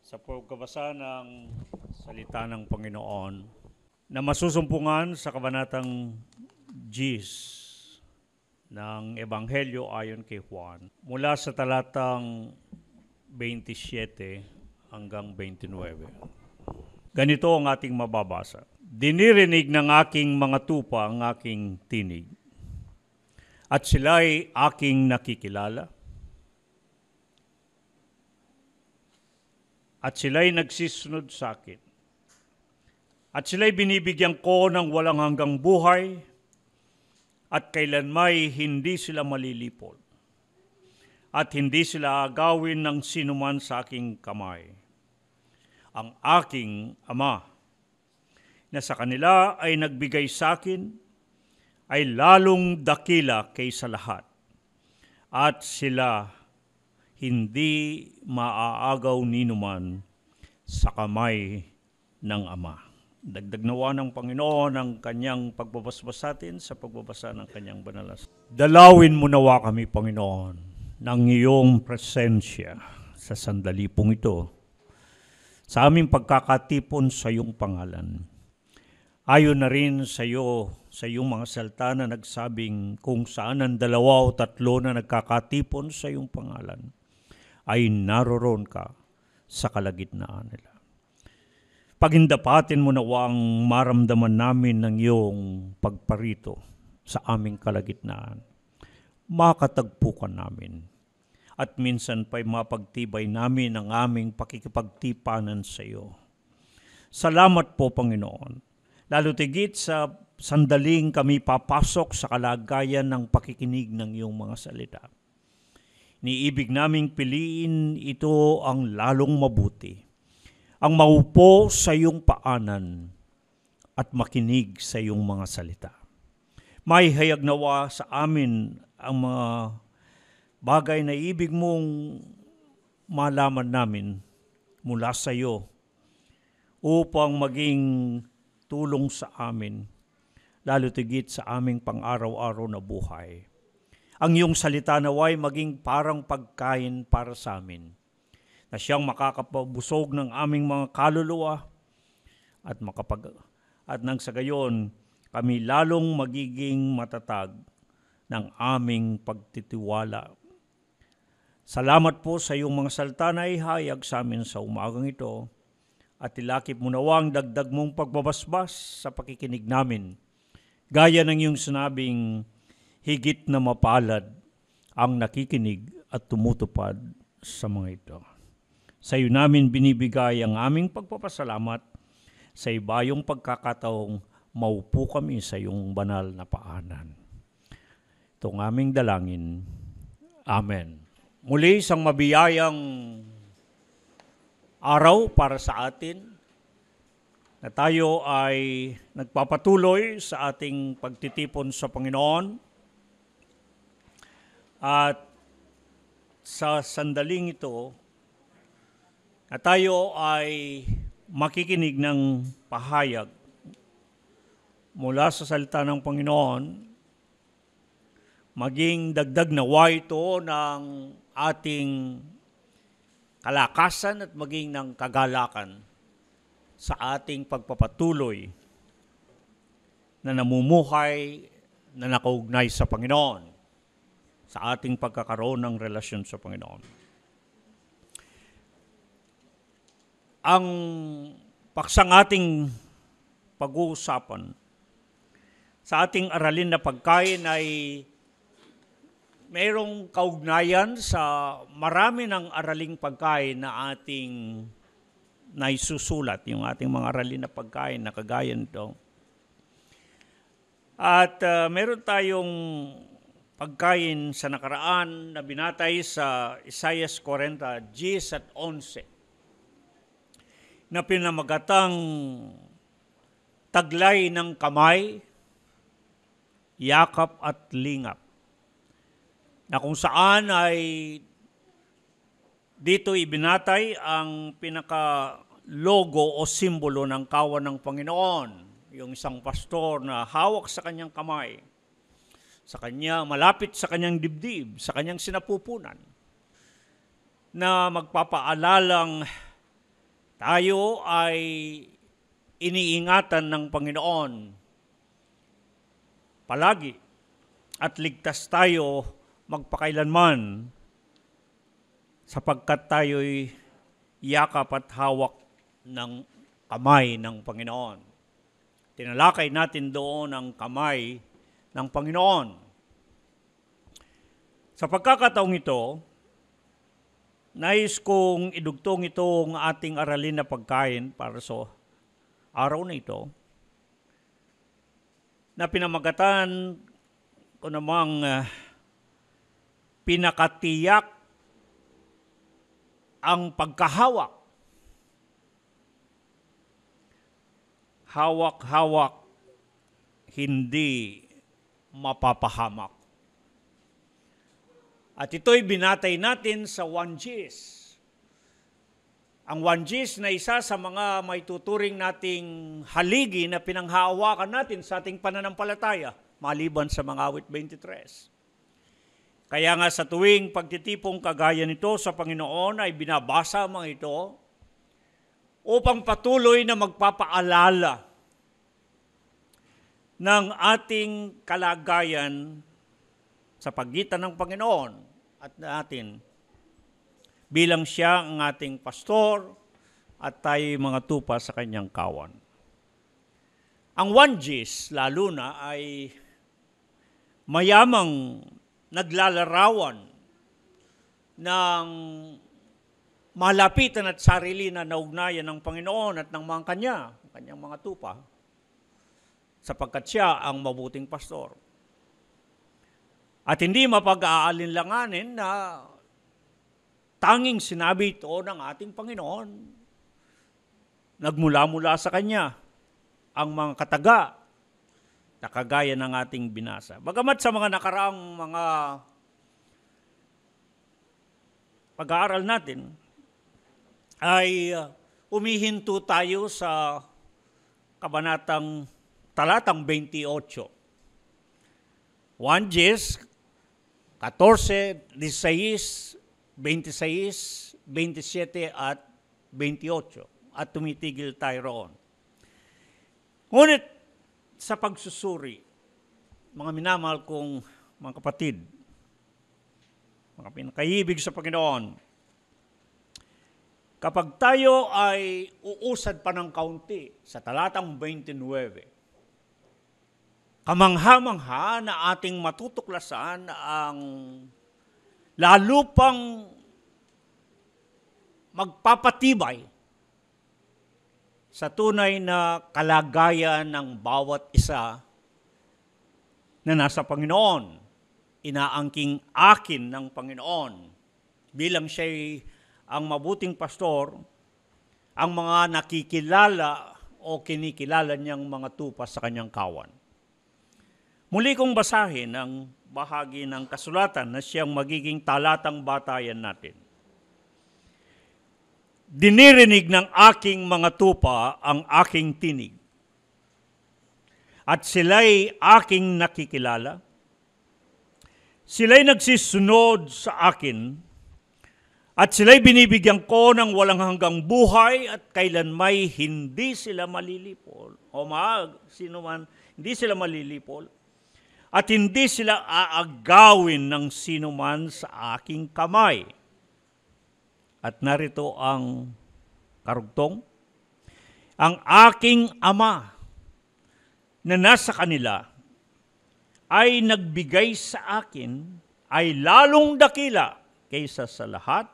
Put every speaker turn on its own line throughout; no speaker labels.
sa pagbabasa ng salita ng Panginoon na masusumpungan sa kabanatang 10 ng Ebanghelyo ayon kay Juan mula sa talatang 27 hanggang 29. Ganito ang ating mababasa. Dinirinig ng aking mga tupa ang aking tinig, at sila'y aking nakikilala. At sila'y nagsisunod sa akin. At sila'y binibigyan ko ng walang hanggang buhay, at kailanmay hindi sila malilipol. At hindi sila agawin ng sinuman sa aking kamay. Ang aking Ama, na sa kanila ay nagbigay sa akin, ay lalong dakila kaysa lahat. At sila hindi maaagaw ninuman sa kamay ng Ama. Dagdag nawa ng Panginoon ang kanyang pagbabasbas sa atin sa pagbabasa ng kanyang banalas. Dalawin mo nawa kami, Panginoon, ng iyong presensya sa sandali pong ito, sa aming pagkakatipon sa iyong pangalan. Ayon na rin sa iyo, sa iyong mga salita na nagsabing kung saan ang dalawa o tatlo na nagkakatipon sa iyong pangalan, ay naroon ka sa kalagitnaan nila. Pagindapatin mo nawa ang maramdaman namin ng iyong pagparito sa aming kalagitnaan. Makatagpo ka namin at minsan pa'y mapagtibay namin ang aming pakikipagtipanan sa iyo. Salamat po, Panginoon, lalo tigit sa sandaling kami papasok sa kalagayan ng pakikinig ng iyong mga salita. Niibig naming piliin ito ang lalong mabuti, ang maupo sa iyong paanan at makinig sa iyong mga salita. May hayag nawa sa amin ang mga bagay na ibig mong malaman namin mula sa iyo upang maging tulong sa amin, lalo tigit sa aming pang-araw-araw na buhay. Ang iyong salita naway maging parang pagkain para sa amin, na siyang makakapabusog ng aming mga kaluluwa at nang sa gayon kami lalong magiging matatag ng aming pagtitiwala. Salamat po sa iyong mga salita na ihayag sa amin sa umagang ito, at ilakip mo nawang dagdag mong pagbabasbas sa pakikinig namin, gaya ng iyong sinabing higit na mapalad ang nakikinig at tumutupad sa mga ito. Sa iyo namin binibigay ang aming pagpapasalamat sa ibayong pagkakataong maupo kami sa iyong banal na paanan. Itong aming dalangin. Amen. Muli isang mabiyayang araw para sa atin na tayo ay nagpapatuloy sa ating pagtitipon sa Panginoon. At sa sandaling ito, na tayo ay makikinig ng pahayag mula sa salita ng Panginoon, maging dagdag nawa ito ng ating kalakasan at maging ng kagalakan sa ating pagpapatuloy na namumuhay na nakaugnay sa Panginoon, sa ating pagkakaroon ng relasyon sa Panginoon. Ang paksang ating pag-uusapan sa ating aralin na pagkain ay mayroong kaugnayan sa marami ng araling pagkain na ating naisusulat, yung ating mga aralin na pagkain na kagaya nito. At meron tayong pagkain sa nakaraan na binatay sa Isaiah 40, 10 at 11, na pinamagatang taglay ng kamay, yakap at lingap, na kung saan ay dito ibinatay ang pinaka-logo o simbolo ng kawan ng Panginoon, yung isang pastor na hawak sa kanyang kamay, sa kanya, malapit sa kanyang dibdib, sa kanyang sinapupunan, na magpapaalalang tayo ay iniingatan ng Panginoon palagi at ligtas tayo magpakailanman sapagkat tayo'y yakap at hawak ng kamay ng Panginoon. Tinalakay natin doon ang kamay ng Panginoon. Sa pagkakataong ito, nais kong idugtong itong ating aralin na pagkain para sa araw na ito, na pinamagatan ko namang pinakatiyak ang pagkahawak. Hawak-hawak, hindi mapapahamak. At ito'y binatay natin sa 1Gs. Ang 1Gs na isa sa mga may tuturing nating haligi na pinanghahawakan natin sa ating pananampalataya, maliban sa mga awit 23. Kaya nga sa tuwing pagtitipong kagaya nito sa Panginoon ay binabasa mga ito upang patuloy na magpapaalala ng ating kalagayan sa pagitan ng Panginoon at natin bilang siya ang ating pastor at tayo mga tupa sa kanyang kawan. Ang 1Gs lalo na ay mayamang naglalarawan ng malapitan at sarili na naugnayan ng Panginoon at ng mga kanyang mga tupa, sapagkat siya ang mabuting pastor. At hindi mapag-aalinlanganin na tanging sinabi ito ng ating Panginoon. Nagmula-mula sa Kanya ang mga kataga na kagaya ng ating binasa. Bagamat sa mga nakaraang mga pag-aaral natin, ay umihinto tayo sa talatang 28. 1Gs, 14, 16, 26, 27 at 28. At tumitigil tayo roon. Ngunit sa pagsusuri, mga minamahal kong mga kapatid, mga pinakaibig sa Panginoon, kapag tayo ay uusad pa ng kaunti sa talatang 29, kamangha-mangha na ating matutuklasan ang lalo pang magpapatibay sa tunay na kalagayan ng bawat isa na nasa Panginoon. Inaangking akin ng Panginoon bilang siya'y ang mabuting pastor, ang mga nakikilala o kinikilala niyang mga tupa sa kanyang kawan. Muli kong basahin ang bahagi ng kasulatan na siyang magiging talatang batayan natin. Dinirinig ng aking mga tupa ang aking tinig, at sila'y aking nakikilala. Sila'y nagsisunod sa akin, at sila'y binibigyan ko ng walang hanggang buhay, at kailanmay hindi sila malilipol. Sino man, hindi sila malilipol. At hindi sila aagawin ng sino man sa aking kamay. At narito ang karugtong. Ang aking Ama na nasa kanila ay nagbigay sa akin ay lalong dakila kaysa sa lahat,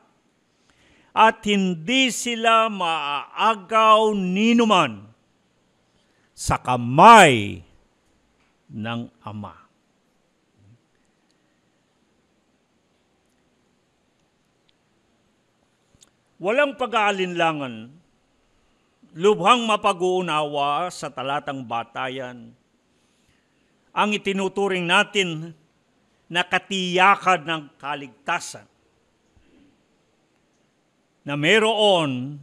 at hindi sila maaagaw ninuman sa kamay ng Ama. Walang pag-aalinlangan, lubhang mapag-uunawa sa talatang batayan ang itinuturing natin na katiyakan ng kaligtasan na meron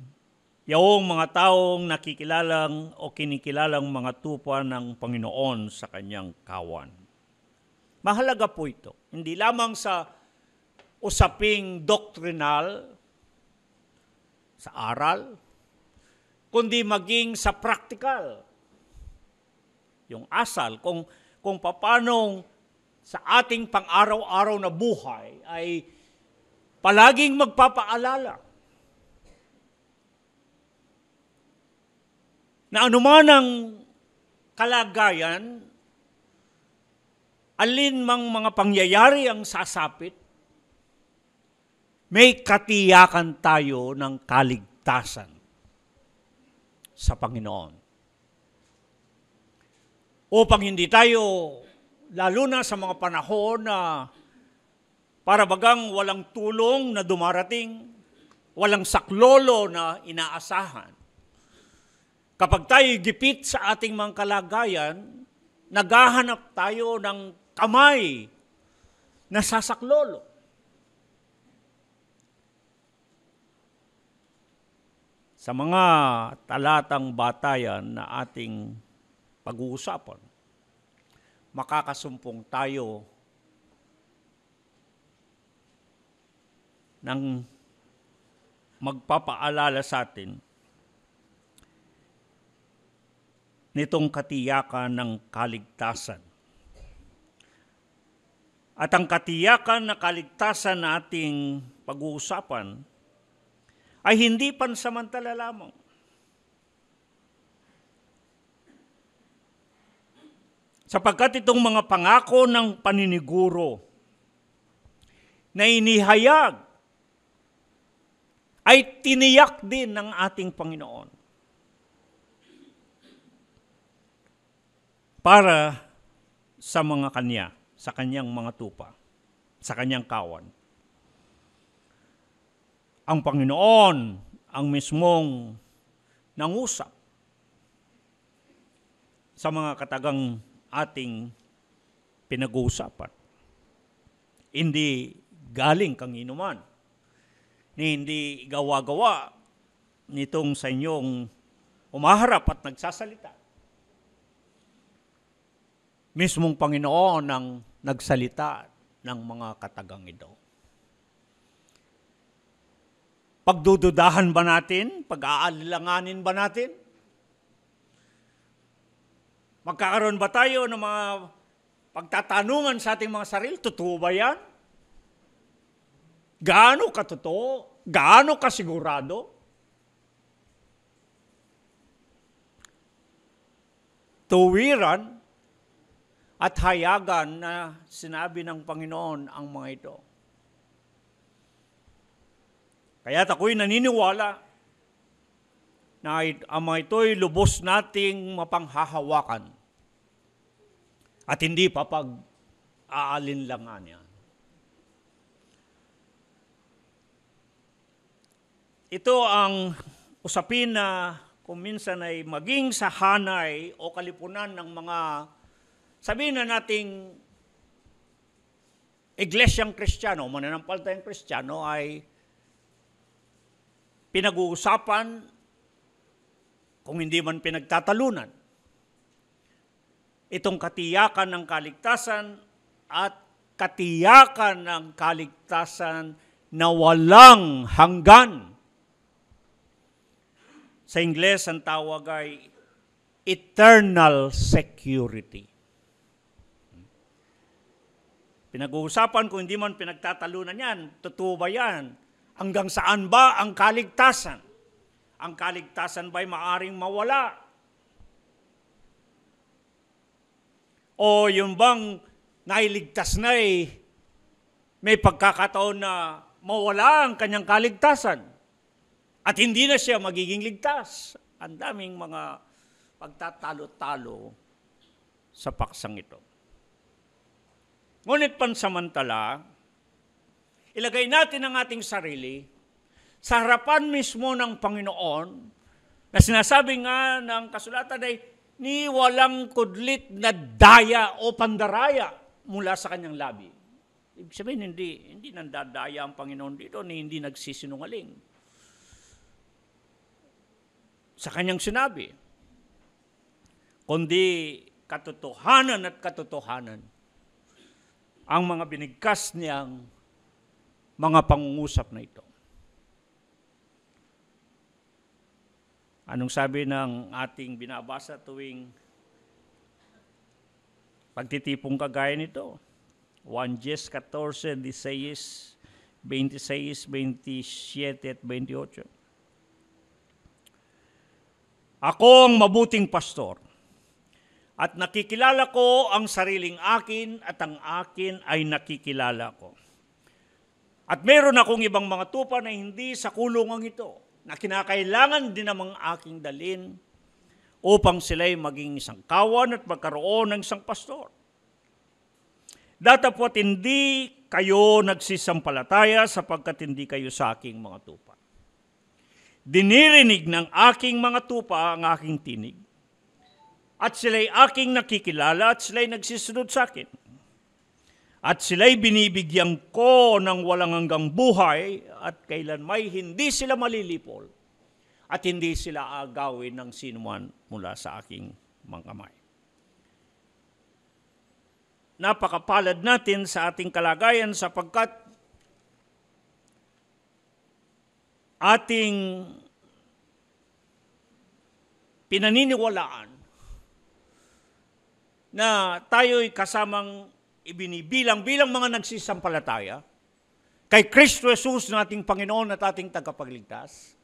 yung mga taong nakikilalang o kinikilalang mga tupa ng Panginoon sa kanyang kawan. Mahalaga po ito, hindi lamang sa usaping doktrinal, sa aral, kundi maging sa practical. Yung asal, kung paano sa ating pang-araw-araw na buhay ay palaging magpapaalala na anuman ang kalagayan, alin mang mga pangyayari ang sasapit, may katiyakan tayo ng kaligtasan sa Panginoon. Upang hindi tayo, lalo na sa mga panahon na para bagang walang tulong na dumarating, walang saklolo na inaasahan. Kapag tayo gipit sa ating mga kalagayan, naghahanap tayo ng kamay na sasaklolo. Sa mga talatang batayan na ating pag-uusapan, makakasumpong tayo ng magpapaalala sa atin nitong katiyakan ng kaligtasan. At ang katiyakan na kaligtasan na ating pag-uusapan ay hindi pansamantala lamang. Sapagkat itong mga pangako ng paniniguro na inihayag ay tiniyak din ng ating Panginoon para sa mga kanya, sa kanyang mga tupa, sa kanyang kawan. Ang Panginoon ang mismong nangusap sa mga katagang ating pinag-uusapan. Hindi galing kanginuman, ni hindi gawa-gawa nitong sa inyong umaharap at nagsasalita. Mismong Panginoon ang nagsalita ng mga katagang ito. Pagdududahan ba natin? Pag-aalilanganin ba natin? Magkakaroon ba tayo ng mga pagtatanungan sa ating mga sarili? Totoo ba yan? Gaano katotoo? Gaano kasigurado? Tuwiran at hayagan na sinabi ng Panginoon ang mga ito. Kaya't ako'y naniniwala na ang mga ito'y lubos nating mapanghahawakan at hindi papag-aalinlangan yan. Ito ang usapin na kung minsan ay maging sa hanay o kalipunan ng mga, sabihin na nating iglesyang Kristiyano, mananampalatayang Kristiyano ay pinag-uusapan kung hindi man pinagtatalunan. Itong katiyakan ng kaligtasan at katiyakan ng kaligtasan na walang hanggan. Sa Ingles, ang tawag ay eternal security. Pinag-uusapan kung hindi man pinagtatalunan yan, totoo ba yan? Hanggang saan ba ang kaligtasan? Ang kaligtasan ba'y maaring mawala? O yung bang nailigtas na may pagkakataon na mawala ang kanyang kaligtasan at hindi na siya magiging ligtas? Ang daming mga pagtatalo-talo sa paksang ito. Ngunit pansamantala, ilagay natin ang ating sarili sa harapan mismo ng Panginoon na sinasabi nga ng kasulatan ay ni walang kudlit na daya o pandaraya mula sa kanyang labi. Ibig sabihin, hindi nandadaya ang Panginoon dito, ni hindi nagsisinungaling. Sa kanyang sinabi, kundi katotohanan at katotohanan ang mga binigkas niyang mga pangungusap na ito. Anong sabi ng ating binabasa tuwing pagtitipong kagaya nito? 1 Jes 14, 16, 26, 27 at 28. Ako ang mabuting pastor, at nakikilala ko ang sariling akin at ang akin ay nakikilala ko. At meron akong ibang mga tupa na hindi sa kulungang ito, na kinakailangan din namang aking dalin upang sila'y maging isang kawan at magkaroon ng isang pastor. Datapwat hindi kayo nagsisampalataya sapagkat hindi kayo sa aking mga tupa. Dinirinig ng aking mga tupa ang aking tinig, at sila'y aking nakikilala at sila'y nagsisunod sa akin. At sila'y binibigyan ko ng walang hanggang buhay at kailanmay hindi sila malilipol at hindi sila agawin ng sinuman mula sa aking mga kamay. Napakapalad natin sa ating kalagayan sapagkat ating pinaniniwalaan na tayo'y kasamang ibinibilang bilang mga nagsisampalataya kay Kristo Jesus na ating Panginoon at ating tagapagligtas,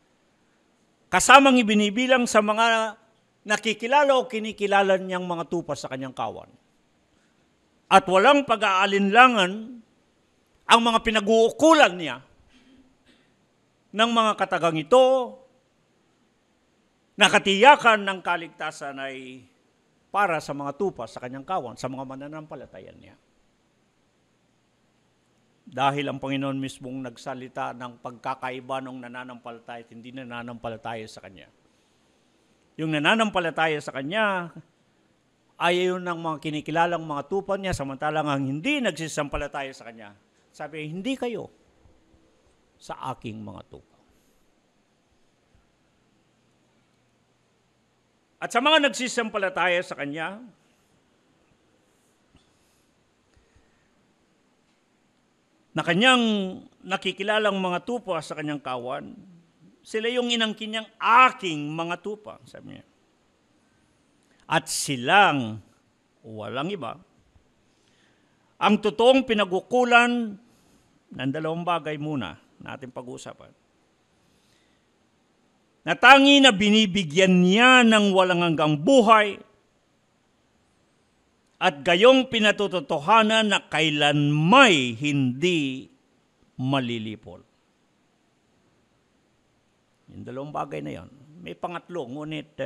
kasamang ibinibilang sa mga nakikilala o kinikilala niyang mga tupa sa kanyang kawan. At walang pag-aalinlangan ang mga pinag-uukulan niya ng mga katagang ito na katiyakan ng kaligtasan ay para sa mga tupa sa kanyang kawan, sa mga mananampalatayan niya. Dahil ang Panginoon mismong nagsalita ng pagkakaiba ng nananampalataya at hindi nananampalataya sa Kanya. Yung nananampalataya sa Kanya ay yun ng mga kinikilalang mga tupa niya, samantalang ang hindi nagsisampalataya sa Kanya, sabi, hindi kayo sa aking mga tupa. At sa mga nagsisampalataya sa Kanya, na Kanyang nakikilalang mga tupa sa Kanyang kawan, sila yung inangkin niyang aking mga tupa, sabi niya. At silang walang iba. Ang totoong pinagukulan ng dalawang bagay muna natin pag-uusapan. Na tangi na binibigyan niya ng walang hanggang buhay at gayong pinatutotohanan na kailanmay hindi malilipol. Yung dalawang bagay na yon. May pangatlo, ngunit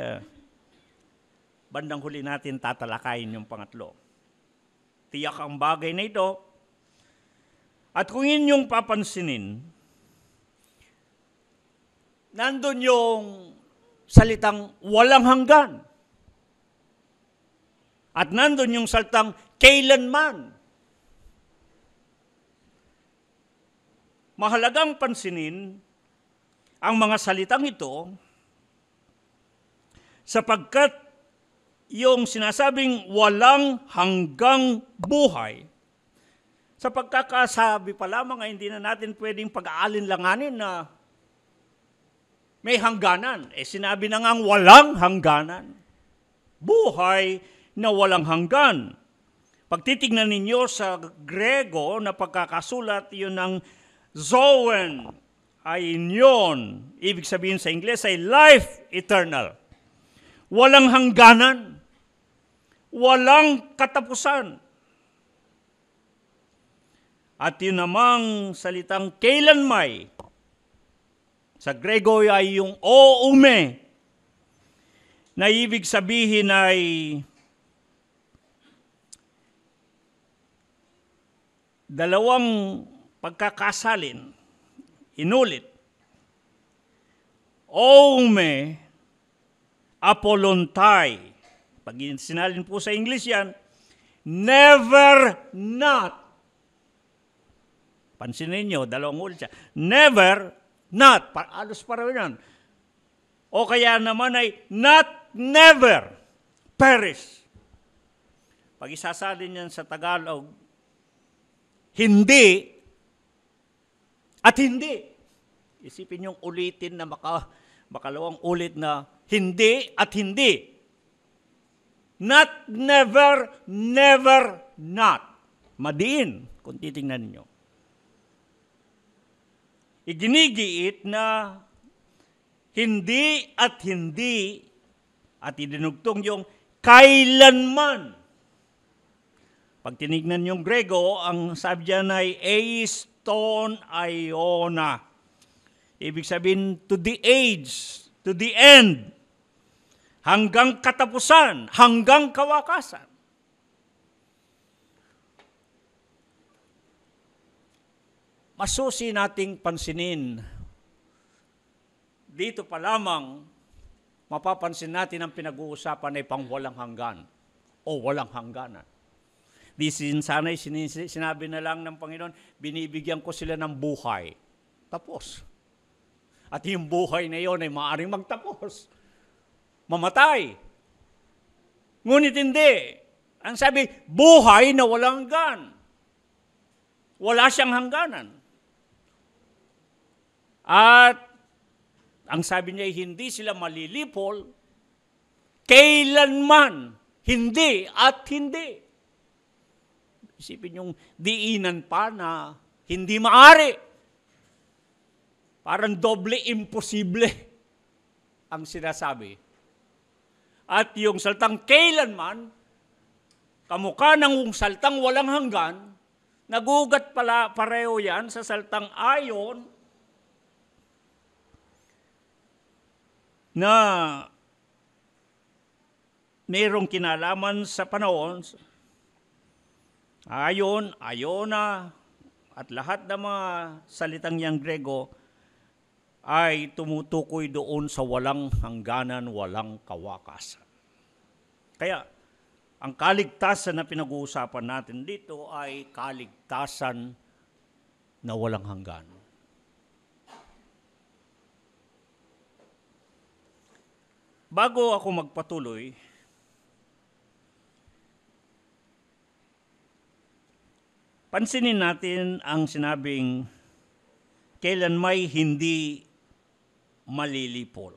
bandang huli natin tatalakayin yung pangatlo. Tiyak ang bagay na ito. At kung inyong papansinin, nandun yung salitang walang hanggan. At nandun yung salitang kailanman. Mahalagang pansinin ang mga salitang ito sapagkat yung sinasabing walang hanggang buhay, sa pagkakasabi pa lamang ay hindi na natin pwedeng pag-aalinlanganin na may hangganan. Sinabi na ngang walang hangganan. Buhay na walang hanggan. Pag titignan ninyo sa Grego na pagkakasulat, yun ng zoen, ay inyon. Ibig sabihin sa Ingles ay life eternal. Walang hangganan. Walang katapusan. At yun namang salitang kailanmay, sa Grego ay yung oume, na ibig sabihin ay dalawang pagkakasalin, inulit. Oume, apolontai. Pag sinalin po sa English yan, never not. Pansinin nyo, dalawang ulit siya. Never not. Alos para yan. O kaya naman ay not never perish. Pag isasalin yan sa Tagalog, hindi at hindi. Isipin yung ulitin na makalawang ulit na hindi at hindi. Not, never, never, not. Madiin, kung titingnan ninyo. Iginigiit na hindi at hindi at idinugtong yung kailanman. Pag tinignan yung Grego, ang sabi dyan ay eiston aiona. Ibig sabihin, to the age, to the end, hanggang katapusan, hanggang kawakasan. Masusi nating pansinin, dito pa lamang, mapapansin natin ang pinag-uusapan ay pangwalang hanggan o walang hangganan. Di sana'y sinabi na lang ng Panginoon, binibigyan ko sila ng buhay. Tapos. At yung buhay na yon ay maaaring magtapos. Mamatay. Ngunit hindi. Ang sabi, buhay na walang hanggan. Wala siyang hangganan. At ang sabi niya, hindi sila malilipol, kailanman, hindi at hindi. Isipin yung diinan pa na hindi maari. Parang doble imposible ang sinasabi. At yung saltang kailanman, kamukha ng saltang walang hanggan, nagugat pala pareho yan sa saltang ayon na mayroong kinalaman sa panahon, ayon, ayona, at lahat ng mga salitang yang Grego ay tumutukoy doon sa walang hangganan, walang kawakasan. Kaya, ang kaligtasan na pinag-uusapan natin dito ay kaligtasan na walang hanggan. Bago ako magpatuloy, pansinin natin ang sinabing kailan may hindi malilipol.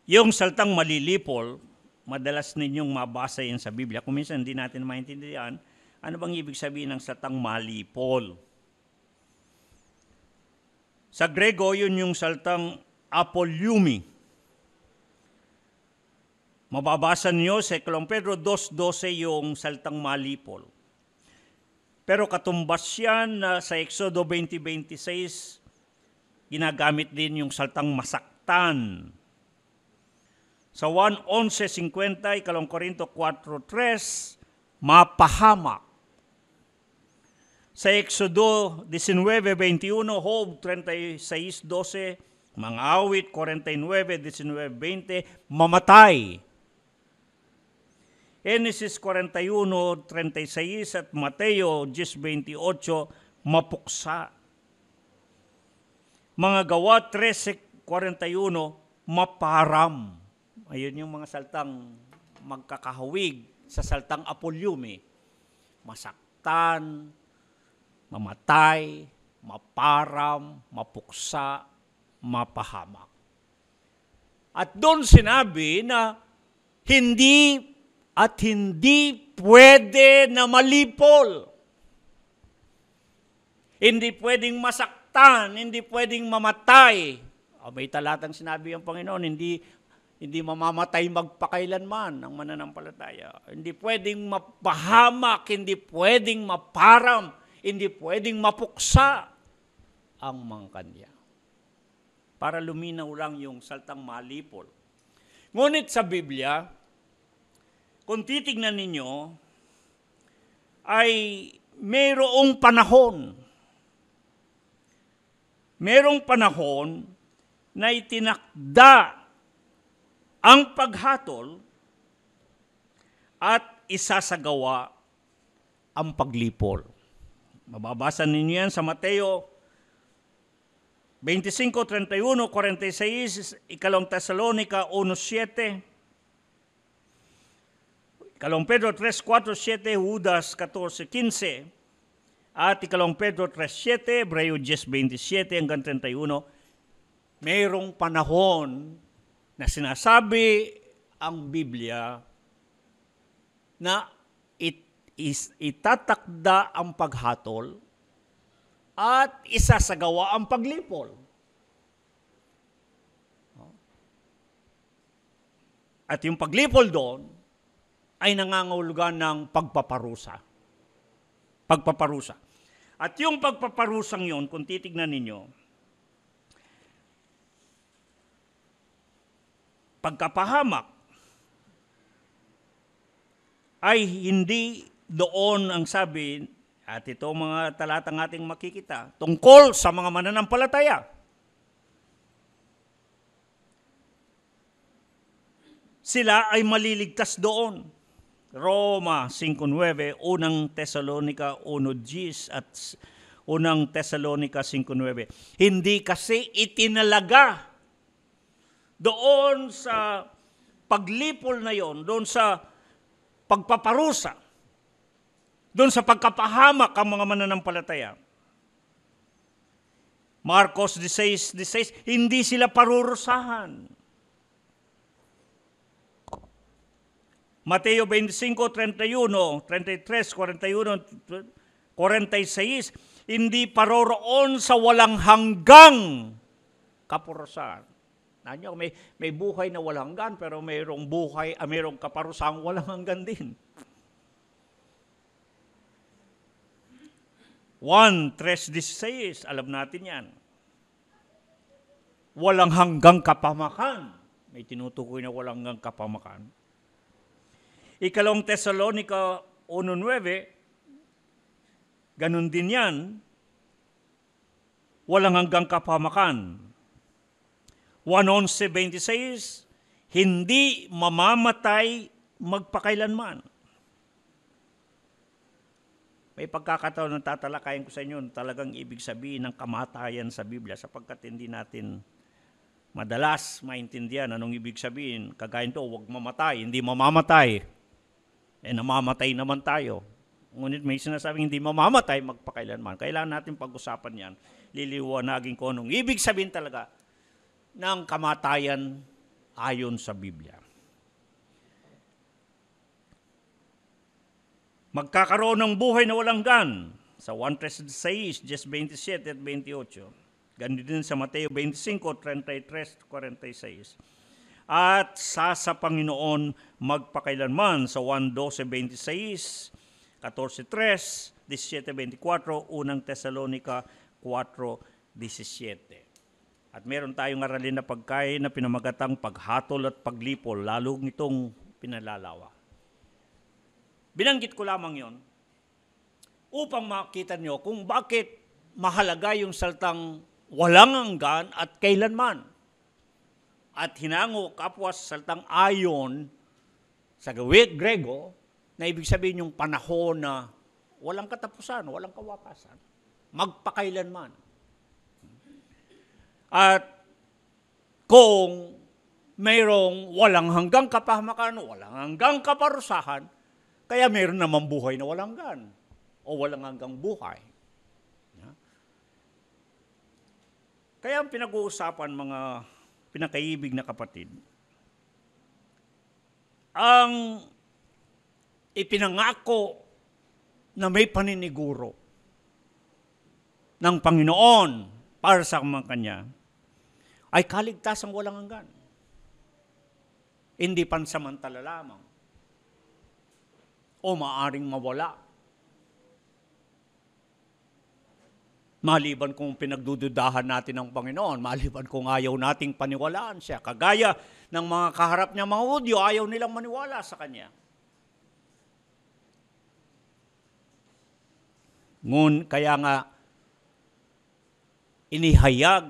Yung saltang malilipol, madalas ninyong mabasa yan sa Biblia. Kung minsan hindi natin maintindihan, ano bang ibig sabihin ng saltang malipol? Sa Grego, yun yung saltang apolumi. Mababasa niyo sa 2 Pedro 2:12 yung saltang malipol. Pero katumbas yan sa Exodo 20:26, ginagamit din yung saltang masaktan. Sa 1:11:50, 2 Korinto 4:3, mapahamak. Sa Exodo 19:21, Job 36:12, mga awit 49:19-20, mamatay. Genesis 41:36 at Mateo 10:28, mapuksa. Mga Gawa 13:41, maparam. Ayun yung mga saltang magkakahawig sa saltang apolumi. Masaktan, mamatay, maparam, mapuksa, mapahamak. At doon sinabi na hindi at hindi pwede na malipol. Hindi pwedeng masaktan, hindi pwedeng mamatay. May talatang sinabi ang Panginoon, hindi mamamatay magpakailanman ang mananampalataya. Hindi pwedeng mapahamak, hindi pwedeng maparam, hindi pwedeng mapuksa ang mangkanya. Para luminaw lang yung saltang malipol. Ngunit sa Biblia, kung titignan ninyo, ay mayroong panahon na itinakda ang paghatol at isasagawa ang paglipol. Mababasa ninyo yan sa Mateo 25:31, 46, 2 Tesalonica 1:7, 2 Pedro 3:4-7, Judas 14:15, at 2 Pedro 3:7, Hebreo 10:27 hanggang 31. mayroong panahon na sinasabi ang Biblia na itatakda ang paghatol at isasagawa ang paglipol. At yung paglipol doon ay nangangahulugan ng pagpaparusa. Pagpaparusa. At yung pagpaparusang yon, kung titignan ninyo, pagkapahamak ay hindi doon ang sabi, at ito mga talatang ating makikita, tungkol sa mga mananampalataya. Sila ay maliligtas doon. Roma 5:9, unang Tesalonica 1:10 at unang Tesalonica 5:9. Hindi kasi itinalaga doon sa paglipol na yon, doon sa pagpaparusa, doon sa pagkapahamak ang mga mananampalataya. Marcos 16:16, hindi sila parurusahan. Mateo 25:31, 33, 41, 46, hindi paroroon sa walang hanggang kaparusahan. Nanyo, may buhay na walang hanggan, pero mayroong buhay, mayroong kaparusahang walang hanggan din. 1:3-16, alam natin yan. Walang hanggang kapamakan. May tinutukoy na walang hanggang kapamakan. Ikalawang Tesalonica 1:9, ganun din yan. Walang hanggang kapamakan. 1:11-26, hindi mamamatay magpakailanman. May pagkakataon na tatalakayin ko sa inyo, talagang ibig sabihin ng kamatayan sa Biblia sapagkat hindi natin madalas maintindihan anong ibig sabihin. Kagaya nito, huwag mamatay, hindi mamamatay. Namamatay naman tayo. Ngunit may sinasabing hindi mamamatay magpakailanman. Kailangan natin pag-usapan yan. Liliwanagin ko anong ibig sabihin talaga ng kamatayan ayon sa Biblia. Magkakaroon ng buhay na walang hanggan sa 1:6, 27 at 28. Ganito din sa Mateo 25, 33-46. At sa Panginoon magpakailanman sa 1:12-26, 14:3, 17-24, unang Tesalonica 4:17. At meron tayong aralin na pagkain na pinamagatang paghatol at paglipol, lalo nitong pinalalawa. Binanggit ko lamang yon upang makita nyo kung bakit mahalaga yung salitang walang hanggan at kailanman. At hinango kapwa sa salitang ayon sa Grego, na ibig sabihin yung panahon na walang katapusan, walang kawakasan, magpakailanman. At kung mayroong walang hanggang kapahamakan, walang hanggang kaparusahan, kaya mayroon namang buhay na walang hanggan o walang hanggang buhay. Kaya ang pinag-uusapan mga pinakaibig na kapatid, ang ipinangako na may paniniguro ng Panginoon para sa mga Kanya ay kaligtasang walang hanggan. Hindi pansamantala lamang o maaring mawala. Maliban kung pinagdududahan natin ng Panginoon, maliban kung ayaw nating paniwalaan siya. Kagaya ng mga kaharap niya mga Hudyo, ayaw nilang maniwala sa Kanya. Kaya nga, inihayag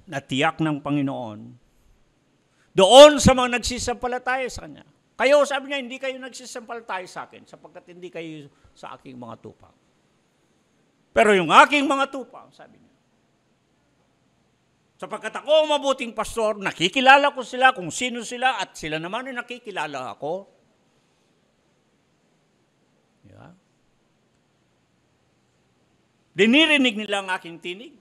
na tiyak ng Panginoon doon sa mga nagsisampalataya sa Kanya. Kayo, sabi niya, hindi kayo nagsisampalataya sa akin sapagkat hindi kayo sa aking mga tupa. Pero yung aking mga tupa, sabi niya, sapagkat ako mabuting pastor, nakikilala ko sila kung sino sila at sila naman ay nakikilala ako. Yeah. Dinirinig nila ang aking tinig.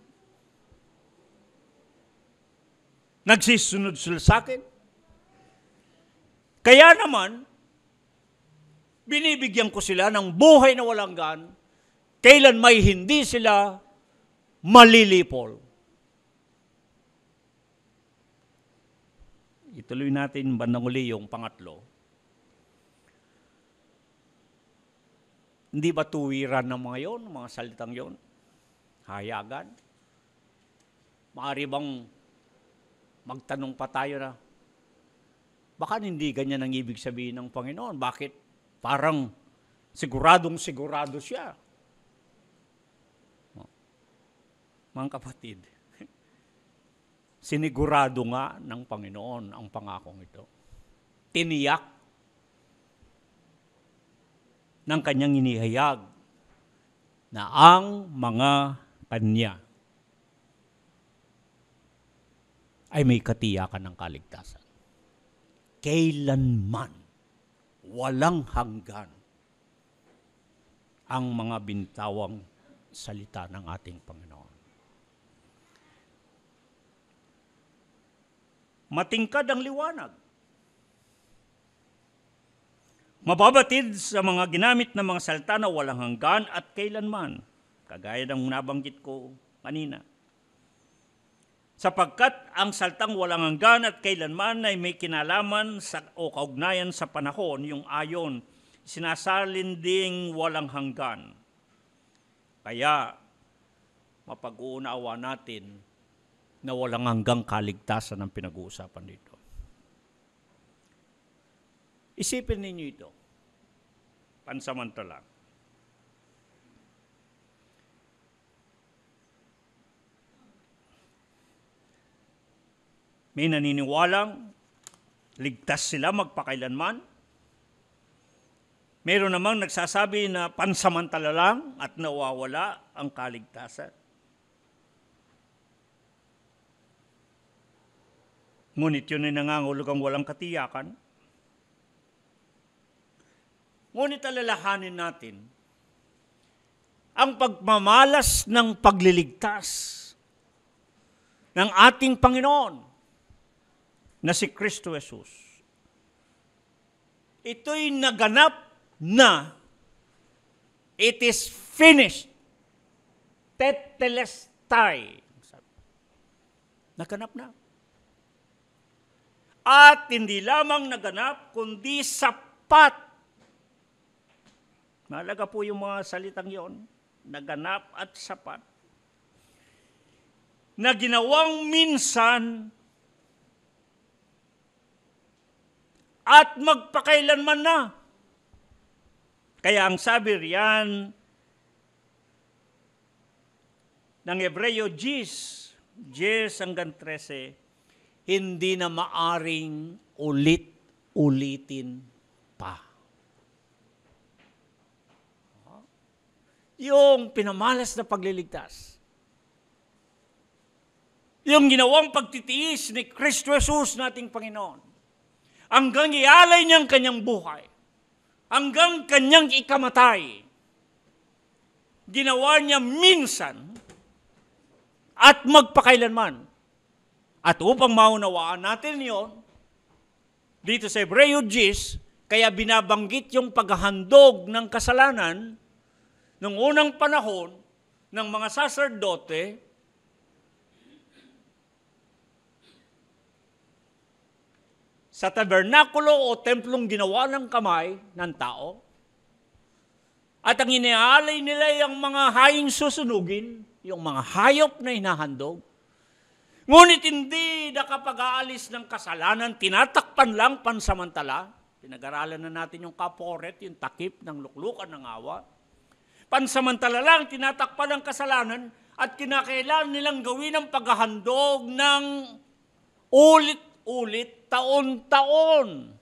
Nagsisunod sila sa akin. Kaya naman, binibigyan ko sila ng buhay na walang hanggan, kailan may hindi sila malilipol. Ituloy natin bandang uli yung pangatlo. Hindi ba tuwiran ng mga yon, mga salitang yon? Hayagan? Maaari bang magtanong pa tayo na, baka hindi ganyan ang ibig sabihin ng Panginoon? Bakit parang siguradong-sigurado siya? Mga kapatid, sinigurado nga ng Panginoon ang pangakong ito. Tiniyak ng kanyang inihayag na ang mga kanya ay may katiyakan ng kaligtasan. Kailanman, walang hanggan ang mga bintawang salita ng ating Panginoon. Matingkad ang liwanag. Mababatid sa mga ginamit na mga salita na walang hanggan at kailanman, kagaya ng nabanggit ko kanina. Sapagkat ang salitang walang hanggan at kailanman ay may kinalaman o kaugnayan sa panahon, yung ayon, sinasalin ding walang hanggan. Kaya, mapag-uunawa natin na walang hanggang kaligtasan ang pinag-uusapan dito. Isipin ninyo ito, pansamantala. May naniniwalang ligtas sila magpakailanman. Meron namang nagsasabi na pansamantala lang at nawawala ang kaligtasan. Ngunit yun ay nangangahulugang walang katiyakan. Ngunit alalahanin natin, ang pagmamalas ng pagliligtas ng ating Panginoon na si Kristo Jesus. Ito'y naganap na. It is finished. Tetelestai. Naganap na. At hindi lamang naganap, kundi sapat. Mahalaga po yung mga salitang yon, naganap at sapat. Na ginawang minsan at magpakailanman na. Kaya ang sabi riyan ng Hebreo 10:13, hindi na maaring ulit-ulitin pa. Yung pinamalas na pagliligtas. Yung ginawang pagtitiis ni Kristo Jesus nating Panginoon. Hanggang ialay niyang kanyang buhay. Hanggang kanyang ikamatay. Ginawa niya minsan at magpakailanman. At upang maunawaan natin yon, dito sa Hebreo 10, kaya binabanggit yung paghahandog ng kasalanan noong unang panahon ng mga saserdote sa tabernakulo o templong ginawa ng kamay ng tao. At ang iniaalay nila yung mga haying susunugin, yung mga hayop na hinahandog. Ngunit hindi nakapag-aalis ng kasalanan, tinatakpan lang pansamantala. Pinag-aralan na natin yung kaporet, yung takip ng luklukan ng awa. Pansamantala lang, tinatakpan ang kasalanan at kinakailangan nilang gawin ang paghahandog ng ulit-ulit, taon-taon.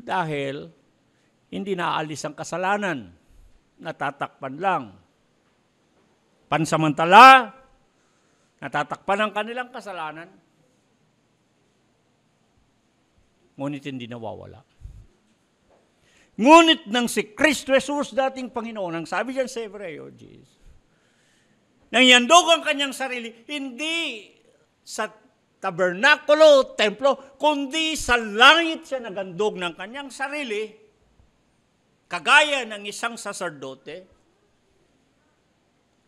Dahil hindi naalis ang kasalanan, natatakpan lang. Pansamantala, natatakpan ang kanilang kasalanan, ngunit hindi nawawala. Ngunit nang si Kristo Jesus dating Panginoon, ang sabi diyan sa Hebreo 10, Nanghandog ang kanyang sarili, hindi sa tabernakulo, templo, kundi sa langit siya naghandog ng kanyang sarili, kagaya ng isang saserdote.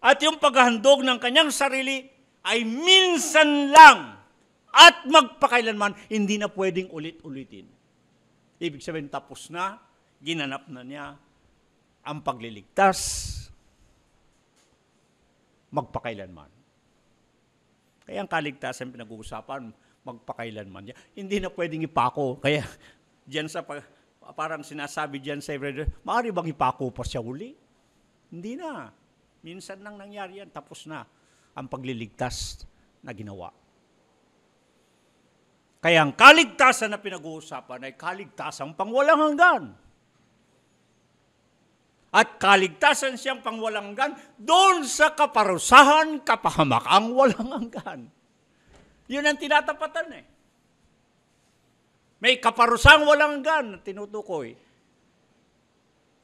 At yung paghahandog ng kanyang sarili ay minsan lang at magpakailanman, hindi na pwedeng ulit-ulitin. Ibig sabihin, tapos na, ginanap na niya ang pagliligtas, magpakailanman. Kaya ang kaligtasan pinag-uusapan, magpakailanman niya. Hindi na pwedeng ipako. Kaya diyan sa parang sinasabi diyan sa Hebrew, maaari bang ipako pa siya uli? Hindi na. Minsan lang nangyari yan, tapos na ang pagliligtas na ginawa. Kaya ang kaligtasan na pinag-uusapan ay kaligtasan pangwalang hanggan. At kaligtasan siyang pangwalang hanggan doon sa kaparusahan, kapahamakang walang hanggan. Yun ang tinatapatan eh. May kaparusahang walang hanggan na tinutukoy.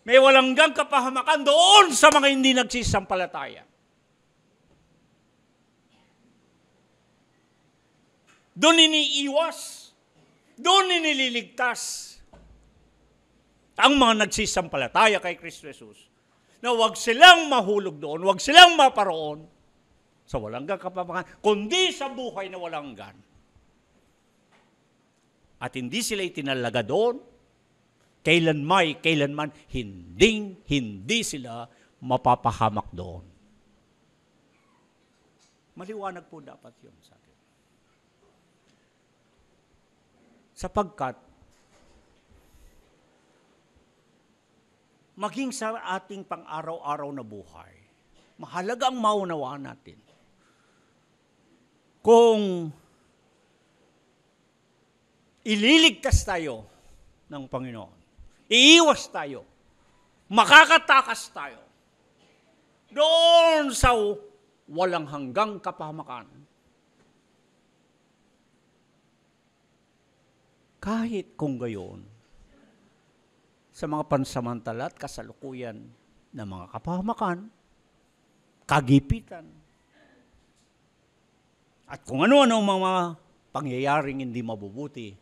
May walang hanggang kapahamakan doon sa mga hindi nagsisampalataya. Doon iniiwas. Doon inililigtas ang mga nagsisampalataya kay Kristo Jesus, na huwag silang mahulog doon, huwag silang maparoon sa walang hanggang kapahamakan, kundi sa buhay na walang hanggan. At hindi sila itinalaga doon, kailanman, hindi sila mapapahamak doon. Maliwanag po dapat yun sa atin. Sapagkat, maging sa ating pang-araw-araw na buhay, mahalagang maunawaan natin kung ililigtas tayo ng Panginoon, iiwas tayo, makakatakas tayo doon sa walang hanggang kapahamakan. Kahit kung gayon, sa mga pansamantala at kasalukuyan ng mga kapahamakan, kagipitan, at kung ano-ano mga pangyayaring hindi mabubuti,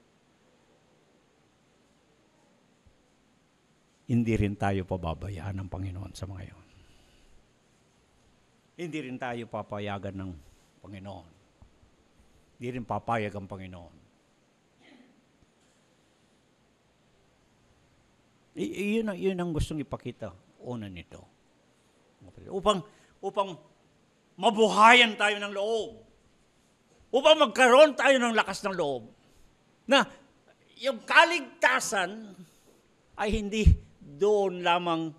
hindi rin tayo pababayaan ng Panginoon sa mga iyon. Hindi rin tayo papayagan ng Panginoon. Hindi rin papayag ang Panginoon. Iyon ang gustong ipakita una nito. Upang mabuhayan tayo ng loob. Upang magkaroon tayo ng lakas ng loob. Na yung kaligtasan ay hindi doon lamang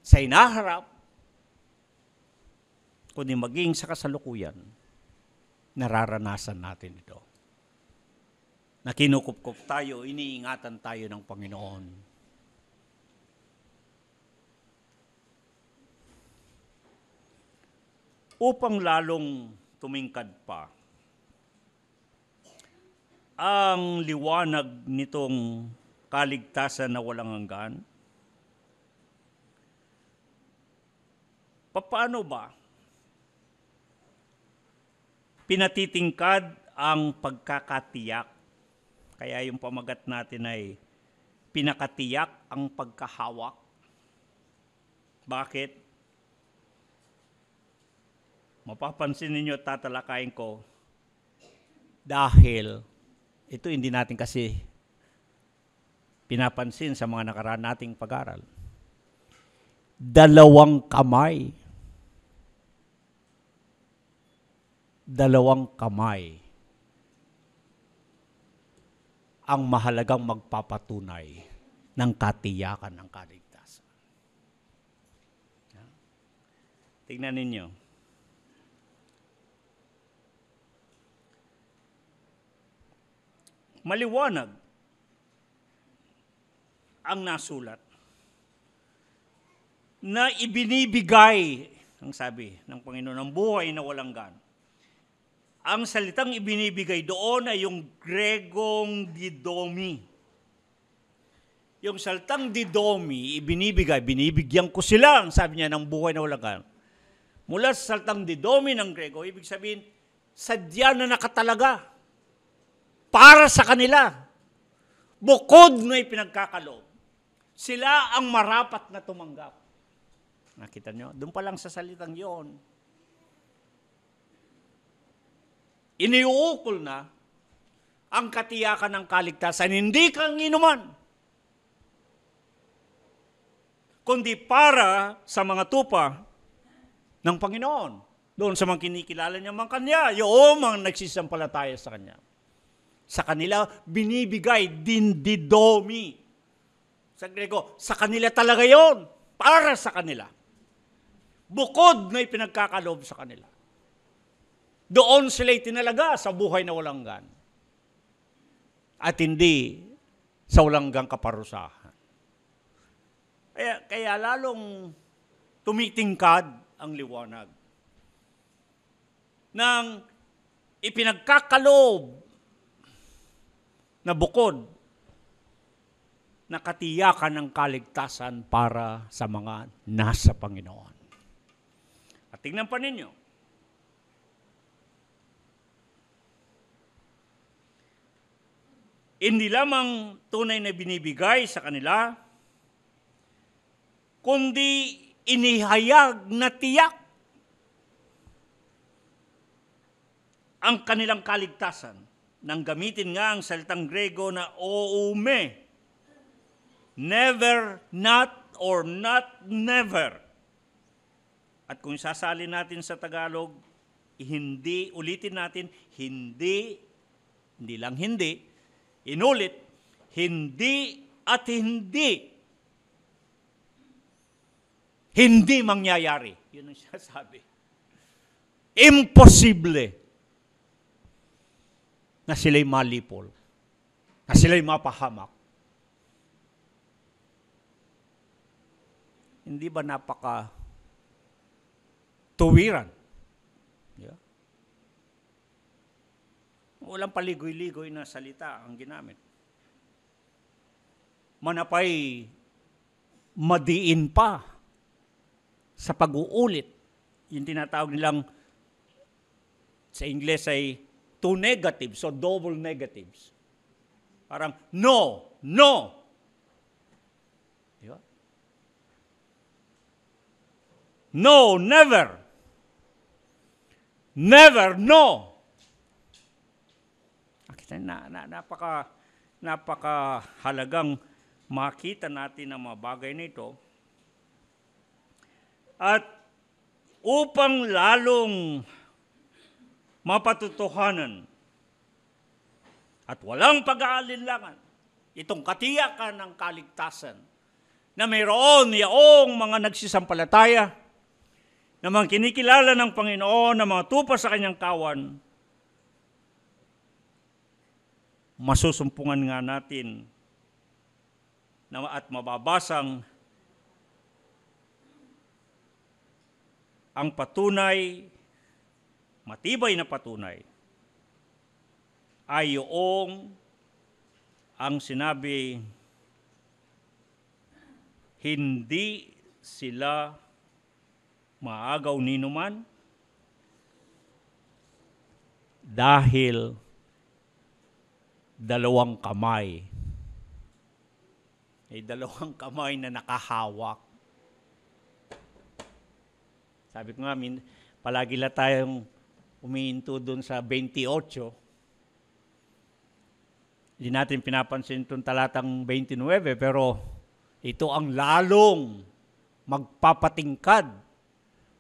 sa inaharap, kundi maging sa kasalukuyan, nararanasan natin ito. Na kinukupkup tayo, iniingatan tayo ng Panginoon. Upang lalong tumingkad pa ang liwanag nitong kaligtasan na walang hanggan, paano ba pinatitingkad ang pagkakatiyak? Kaya yung pamagat natin ay pinakatiyak ang pagkahawak. Bakit? Mapapansin ninyo at tatalakayin ko, dahil ito hindi natin kasi pinapansin sa mga nakaraan nating pag-aral. Dalawang kamay ang mahalagang magpapatunay ng katiyakan ng kaligtasan. Tingnan ninyo. Maliwanag ang nasulat na ibinibigay, ang sabi ng Panginoon, ang buhay na walang hanggan. Ang salitang ibinibigay doon ay yung Gregong didomi. Yung salitang didomi, ibinibigay, binibigyan ko sila, ang sabi niya, ng buhay na walang hanggan. mula sa salitang didomi ng Grego, ibig sabihin, sadya na nakatalaga para sa kanila. Bukod na ipinagkakaloob. Sila ang marapat na tumanggap. Nakita nyo? Doon pa lang sa salitang yon, iniuukol na ang katiyakan ng kaligtasan. Hindi kang inuman, kundi para sa mga tupa ng Panginoon. Doon sa mga kinikilala niya mga Kanya, yung mga nagsisampalataya sa Kanya. Sa kanila, binibigay dindidomi. Sa Grego, sa kanila talaga yon, para sa kanila. Bukod na ipinagkakaloob sa kanila. Doon sila'y tinalaga sa buhay na walang hanggan. At hindi sa walang hanggang kaparusahan. Kaya lalong tumitingkad ang liwanag ng ipinagkakaloob na bukod na katiyakan ng kaligtasan para sa mga nasa Panginoon. At tingnan pa ninyo, hindi lamang tunay na binibigay sa kanila, kundi inihayag na tiyak ang kanilang kaligtasan nang gamitin nga ang salitang Grego na oume. Never, not, or not, never. At kung sasali natin sa Tagalog, hindi, ulitin natin, hindi lang hindi, inulit, hindi at hindi. Hindi mangyayari. Yun ang sinasabi. Imposible na sila'y malipol, na sila'y mapahamak. Hindi ba napaka tuwiran? Yeah. Walang paligoy-ligoy na salita ang ginamit. Manapay madiin pa sa pag-uulit. Yung tinatawag nilang sa Ingles ay two negatives, so double negatives. Parang no, no. Di ba? No, never. Never, no. Napakahalagang makita natin ang mga bagay nito. At upang lalong mapatutuhanan at walang pag-aalinlangan itong katiyakan ng kaligtasan na mayroon yaong mga nagsisampalataya na mga kinikilala ng Panginoon na mga tupa sa kanyang kawan, masusumpungan nga natin at mababasang ang patunay, matibay na patunay, ay yung ang sinabi, hindi sila maagaw ninuman dahil dalawang kamay. Ay dalawang kamay na nakahawak. Sabi ko nga, palagi lang tayong umihinto doon sa 28. Hindi natin pinapansin itong talatang 29, pero ito ang lalong magpapatingkad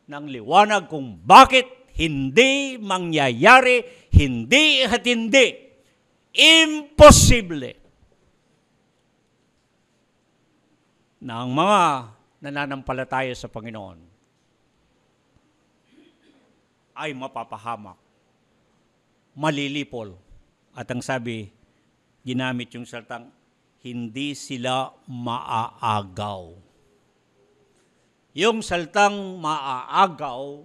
ng liwanag kung bakit hindi mangyayari, hindi at hindi. Imposible na ang mga nananampalataya sa Panginoon ay mapapahamak, malilipol. At ang sabi, ginamit yung salitang, hindi sila maaagaw. Yung salitang maaagaw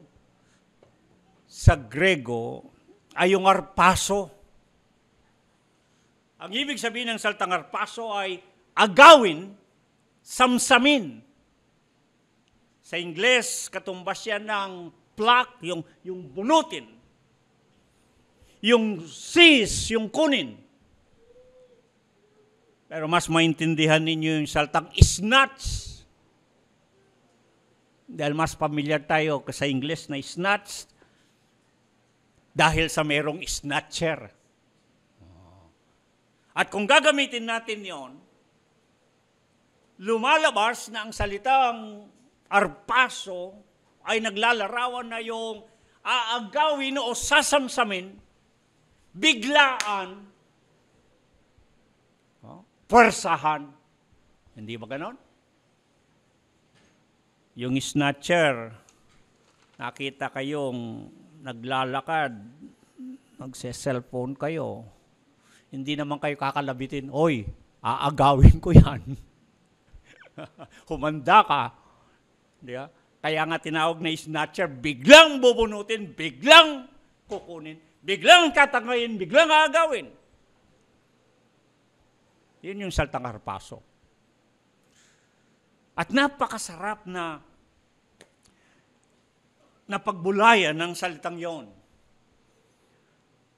sa Grego ay yung arpaso. Ang ibig sabihin ng salitang arpaso ay agawin, samsamin. Sa Ingles, katumbas yan ng pluck, yung bunutin. Yung seize, yung kunin. Pero mas maintindihan ninyo yung saltang snatch. Dahil mas familiar tayo sa English na snatch dahil sa merong snatcher. At kung gagamitin natin yon, lumalabas na ang salitang arpaso ay naglalarawan na yung aagawin o sasamsamin, biglaan, pwersahan. Hindi ba ganon? Yung snatcher, nakita kayong naglalakad, nagse-cellphone kayo, hindi naman kayo kakalabitin, oy, aagawin ko yan. Humanda ka. Di ba? Kaya nga tinawag na snatcher, biglang bubunutin, biglang kukunin, biglang tatangayin, biglang aagawin. Yun yung saltang harpaso. At napakasarap na pagbulayan ng salitang yon.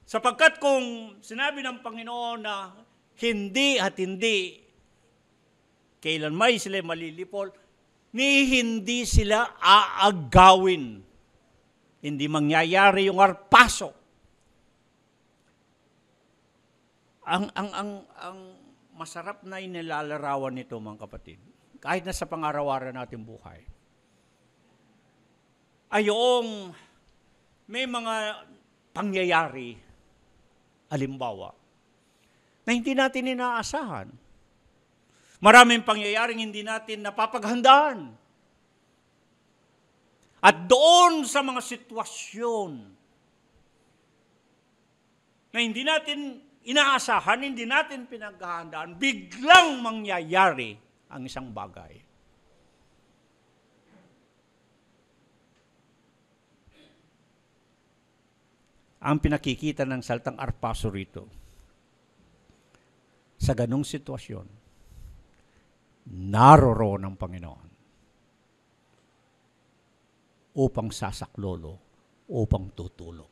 Sapagkat kung sinabi ng Panginoon na hindi at hindi, kailanman sila malilipol, ni hindi sila aagawin. Hindi mangyayari yung arpaso. Ang masarap na inilalarawan nito, mga kapatid, kahit na sa pang-araw-araw nating buhay, ay yung may mga pangyayari, halimbawa, na hindi natin inaasahan. Maraming pangyayaring hindi natin napapaghandaan. At doon sa mga sitwasyon na hindi natin inaasahan, hindi natin pinaghahandaan, biglang mangyayari ang isang bagay. Ang pinakikita ng saltang arpaso rito, sa ganong sitwasyon, naroroon ang Panginoon upang sasaklolo, upang tutulong.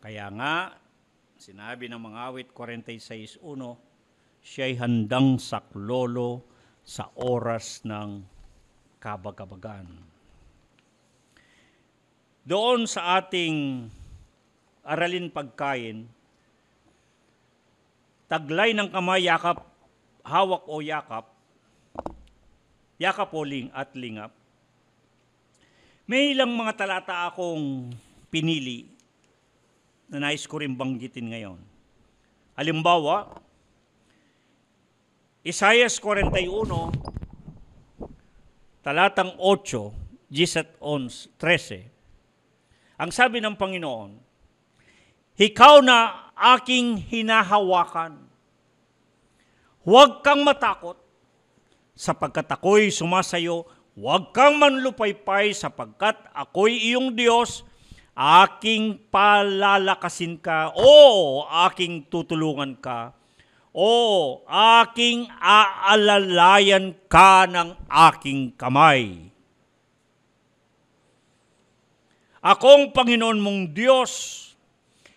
Kaya nga, sinabi ng mga awit 46:1, siya'y handang saklolo sa oras ng kabagabagan. Doon sa ating aralin pagkain, taglay ng kamay, yakap, hawak o yakap, yakap o at lingap. May ilang mga talata akong pinili na nais ko rin banggitin ngayon. Halimbawa, Isaiah 41, talatang 8, 13. Ang sabi ng Panginoon, ikaw na aking hinahawakan. Huwag kang matakot, sapagkat ako'y sumasayo. Huwag kang manlupaypay, sapagkat ako'y iyong Diyos. Aking palalakasin ka, o aking tutulungan ka, o aking aalalayan ka ng aking kamay. Akong Panginoon mong Diyos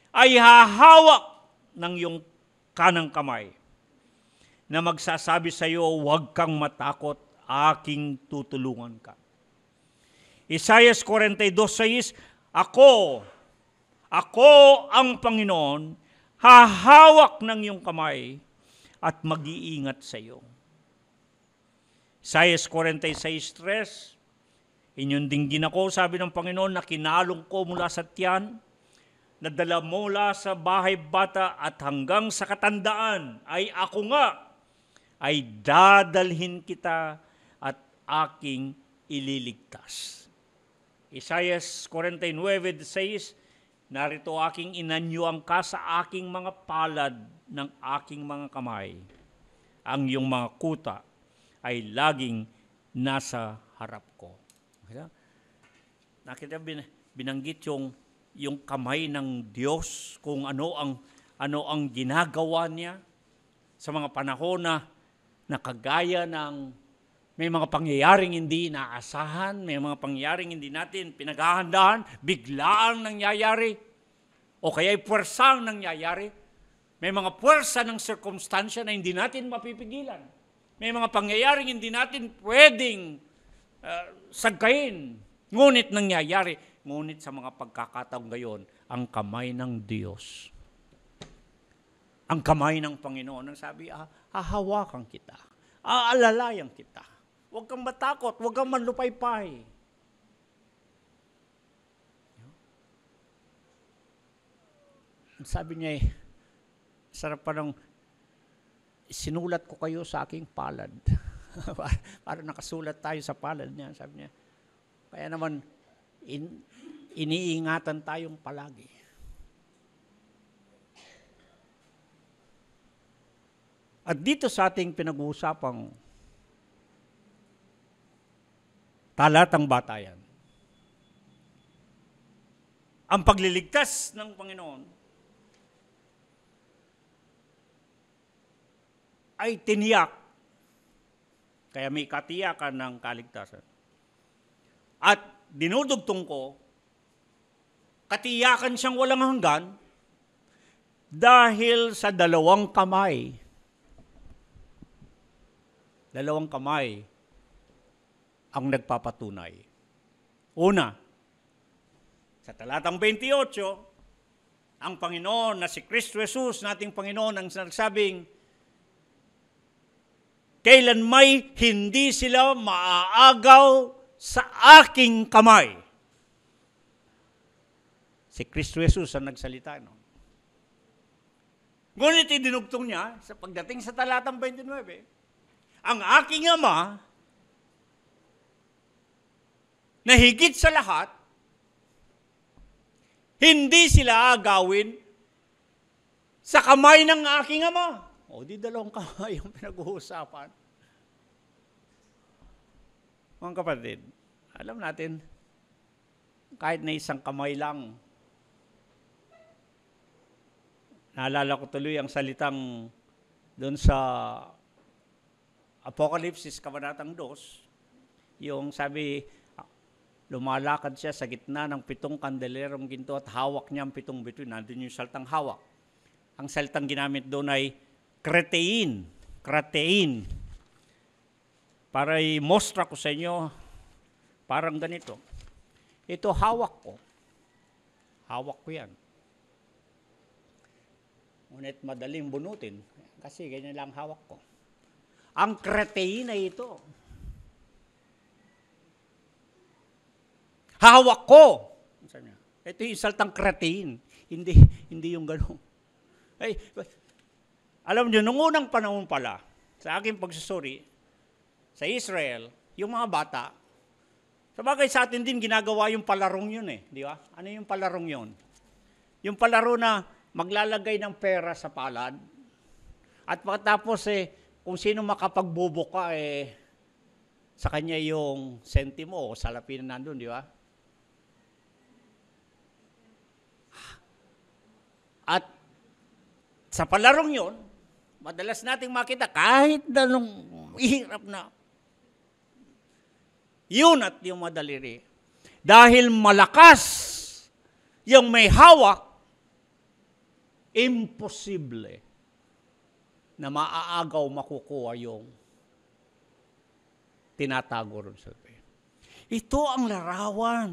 ay hahawak ng iyong kanang kamay na magsasabi sa iyo, huwag kang matakot, aking tutulungan ka. Isaiah 42:6, Ako ang Panginoon, hahawak ng iyong kamay at mag-iingat sa iyo. Isaiah 46:3, inyong dinggin ako, sabi ng Panginoon, na kinalong ko mula sa tiyan, nadala mula sa bahay bata at hanggang sa katandaan, ay ako nga, ay dadalhin kita at aking ililigtas. Isaiah 49:6, narito aking inanyuan ka sa aking mga palad ng aking mga kamay. Ang iyong mga kuta ay laging nasa harap ko. Nakita binanggit yung kamay ng Diyos, kung ano ang ginagawa niya sa mga panahon na kagaya ng May mga pangyayaring hindi inaasahan, may mga pangyayaring hindi natin pinaghahandaan, biglaang nangyayari, o kaya'y puwersang nangyayari. May mga puwersa ng sirkumstansya na hindi natin mapipigilan. May mga pangyayaring hindi natin pwedeng sagkain, ngunit nangyayari. Ngunit sa mga pagkakataong gayon, ang kamay ng Diyos, ang kamay ng Panginoon, ang sabi, hahawakan kita, aalalayan kita. Huwag kang matakot, huwag kang manlupaypay. Sabi niya sarap pa ng sinulat ko kayo sa aking palad. para nakasulat tayo sa palad niya, sabi niya. Kaya naman, iniingatan tayong palagi. At dito sa ating pinag-uusapang talatang batayan, ang pagliligtas ng Panginoon ay tiniyak. Kaya may katiyakan ng kaligtasan. At dinudugtong ko, katiyakan siyang walang hanggan dahil sa dalawang kamay. Dalawang kamay ang nagpapatunay. Una, sa talatang 28, ang Panginoon na si Kristo Jesus, nating Panginoon, ang nagsabing, kailan may hindi sila maaagaw sa aking kamay. Si Kristo Jesus ang nagsalita. No? Ngunit idinugtong niya, sa pagdating sa talatang 29, ang aking Ama, na higit sa lahat, hindi sila agawin sa kamay ng aking Ama. O, di dalawang kamay yung pinag-uusapan. Mga kapatid, alam natin, kahit na isang kamay lang, naalala ko tuloy ang salitang doon sa Apokalipsis, Kabanatang 2, yung sabi, lumalakad siya sa gitna ng 7 kandelerong ginto at hawak niya ang 7 bituin. Nandun yung salitang hawak. Ang salitang ginamit doon ay kratein. Para i-mostra ko sa inyo, parang ganito. Ito hawak ko. Hawak ko yan. Ngunit madaling bunutin kasi ganyan lang hawak ko. Ang kratein ay ito. Hawak ko. Ito yung salitang kratein. Hindi yung gano'n. Ay, alam niyo, nung unang panahon pala, sa aking pagsusuri, sa Israel, yung mga bata, sabagay sa atin din ginagawa yung palarong yun di ba? Ano yung palarong yun? Yung palaro na maglalagay ng pera sa palad, at pagkatapos kung sino makapagbubuka sa kanya yung sentimo o salapi na nandun, di ba? At sa palarong yun, madalas nating makita kahit dalong hirap na yun at yung madaliri. Dahil malakas yung may hawak, imposible na maaagaw makukuha yung tinatago ron sa tabi. Ito ang larawan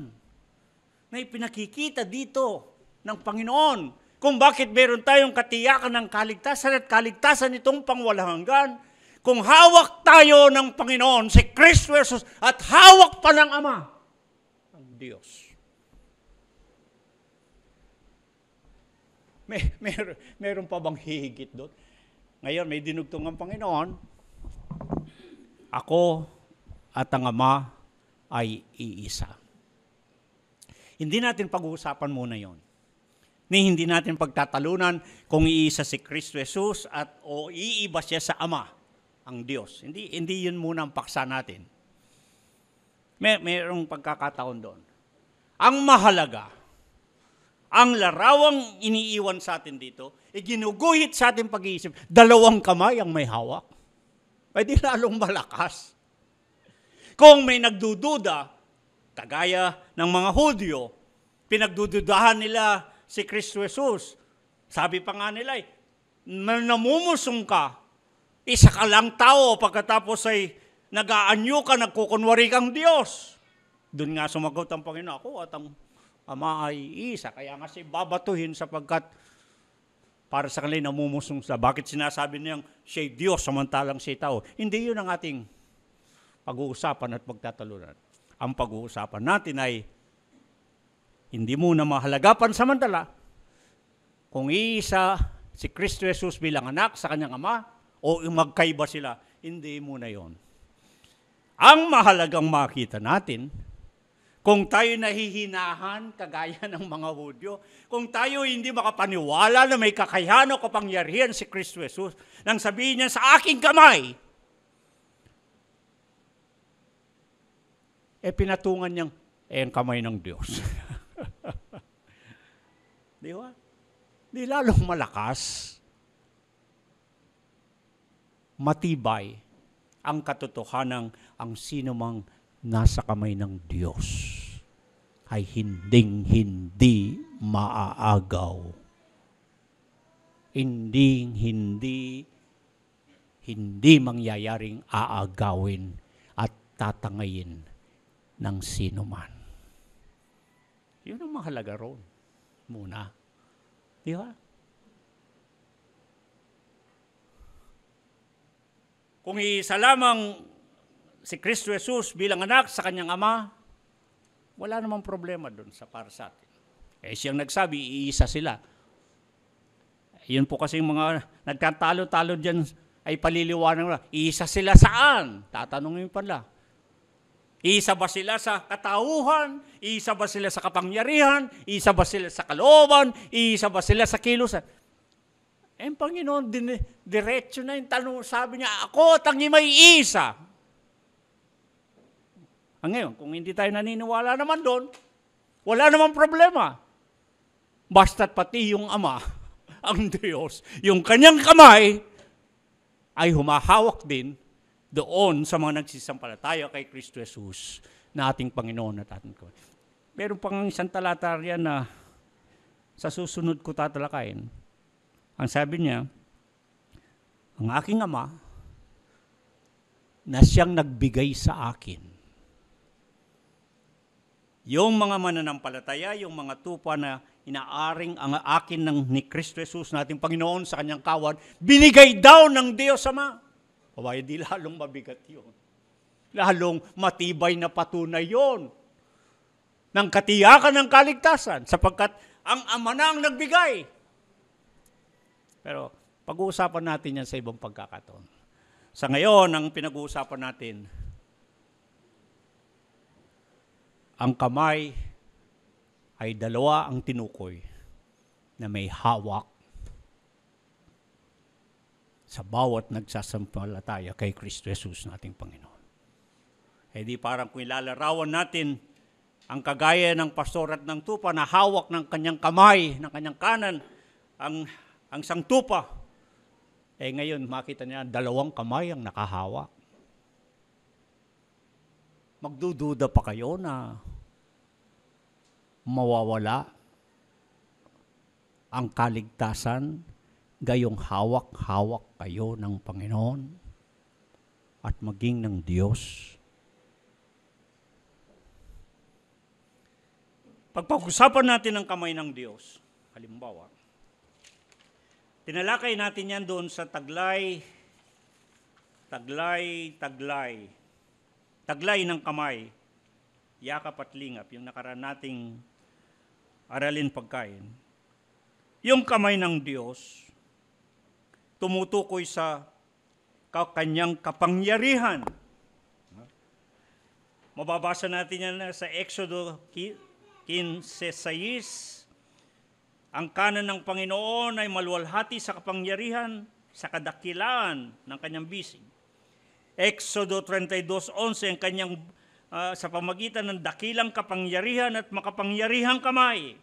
na ipinakikita dito ng Panginoon kung bakit meron tayong katiyakan ng kaligtasan at kaligtasan itong pangwalang hanggan. Kung hawak tayo ng Panginoon, si Kristo Jesus, at hawak pa ng Ama, ang Diyos. Meron pa bang hihigit doon? Ngayon, may dinugtong ang Panginoon. Ako at ang Ama ay iisa. Hindi natin pag-uusapan muna yon. Hindi natin pagtatalunan kung iisa si Kristo Jesus o iiba siya sa Ama, ang Diyos. Hindi yun muna ang paksa natin. Mayroong pagkakataon doon. Ang mahalaga, ang larawang iniiwan sa atin dito, ginuguhit sa ating pag-iisip, dalawang kamay ang may hawak. Ay di lalong malakas. Kung may nagdududa, kagaya ng mga Hudyo, pinagdududahan nila si Kristo Jesus. Sabi pa nga nila, namumusong ka, isa ka lang tao, pagkatapos ay nag-aanyo ka, nagkukunwari kang Diyos. Doon nga sumagot ang Panginoon, ako at ang Ama ay isa. Kaya nga siya babatuhin sapagkat para sa kanila namumusong sa. Bakit sinasabi niyang siya'y Diyos samantalang siya'y tao? Hindi yun ang ating pag-uusapan at pagtatalunan. Ang pag-uusapan natin ay hindi muna mahalaga pansamantala kung iisa si Kristo Jesus bilang anak sa kanyang Ama o magkaiba sila. Hindi muna yon. Ang mahalagang makita natin, kung tayo nahihinahan, kagaya ng mga Hudyo, kung tayo hindi makapaniwala na may kakayahan o kapangyarihan si Kristo Jesus, nang sabihin niya sa aking kamay, pinatungan niyang, ang kamay ng Diyos. Di ba? Di lalong malakas, matibay, ang katotohanan ang sino mang nasa kamay ng Diyos ay hindi maaagaw. Hindi mangyayaring aagawin at tatangayin ng sino man. Yun ang mahalaga ron. Muna. Di ba? Kung isa lamang si Kristo Jesus bilang anak sa kanyang Ama, wala namang problema doon para sa atin. Siyang nagsabi, iisa sila. Yun po kasi yung mga nagtatalo-talo dyan ay paliliwanag na, iisa sila saan? Tatanungin pala. Iisa ba sila sa katauhan? Iisa ba sila sa kapangyarihan? Iisa ba sila sa kalooban? Iisa ba sila sa kilusan? Panginoon, diretso na yung tanong, sabi niya, ako at ang may isa. Ngayon, kung hindi tayo naniniwala naman doon, wala namang problema. Basta't pati yung Ama, ang Diyos, yung kanyang kamay, ay humahawak din doon sa mga nagsisampalataya kay Kristo Jesus na ating Panginoon at ating Kamay. Meron pang isang talata riyan na sa susunod ko tatalakayin. Ang sabi niya, ang aking Ama na siyang nagbigay sa akin. Yung mga mananampalataya, yung mga tupa na inaaring ang akin ni Kristo Jesus na ating Panginoon sa kanyang kawan, binigay daw ng Diyos Ama. Abay, di lalong mabigat yun. Lalong matibay na patunay yun ng katiyakan ng kaligtasan sapagkat ang Ama na ang nagbigay. Pero pag-uusapan natin yan sa ibang pagkakataon. Sa ngayon, ang pinag-uusapan natin, ang kamay ay dalawa ang tinukoy na may hawak sa bawat nagsasampalataya kay Kristo Jesus nating Panginoon. Di parang kung ilalarawan natin ang kagaya ng pastor at ng tupa na hawak ng kanyang kamay, ng kanyang kanan, ang isang tupa, ngayon makita niya, dalawang kamay ang nakahawak. Magdududa pa kayo na mawawala ang kaligtasan gayong hawak-hawak kayo ng Panginoon at maging ng Diyos? Pagpag-usapan natin ang kamay ng Diyos, halimbawa, tinalakay natin yan doon sa taglay ng kamay, yakap at lingap, yung nakaraan nating aralin pagkain. Yung kamay ng Diyos, tumutukoy sa kanyang kapangyarihan. Mababasa natin yan sa Exodo 15:6. Ang kanan ng Panginoon ay maluwalhati sa kapangyarihan, sa kadakilaan ng kanyang bisig. Exodo 32:11, ang kanyang sa pamagitan ng dakilang kapangyarihan at makapangyarihang kamay.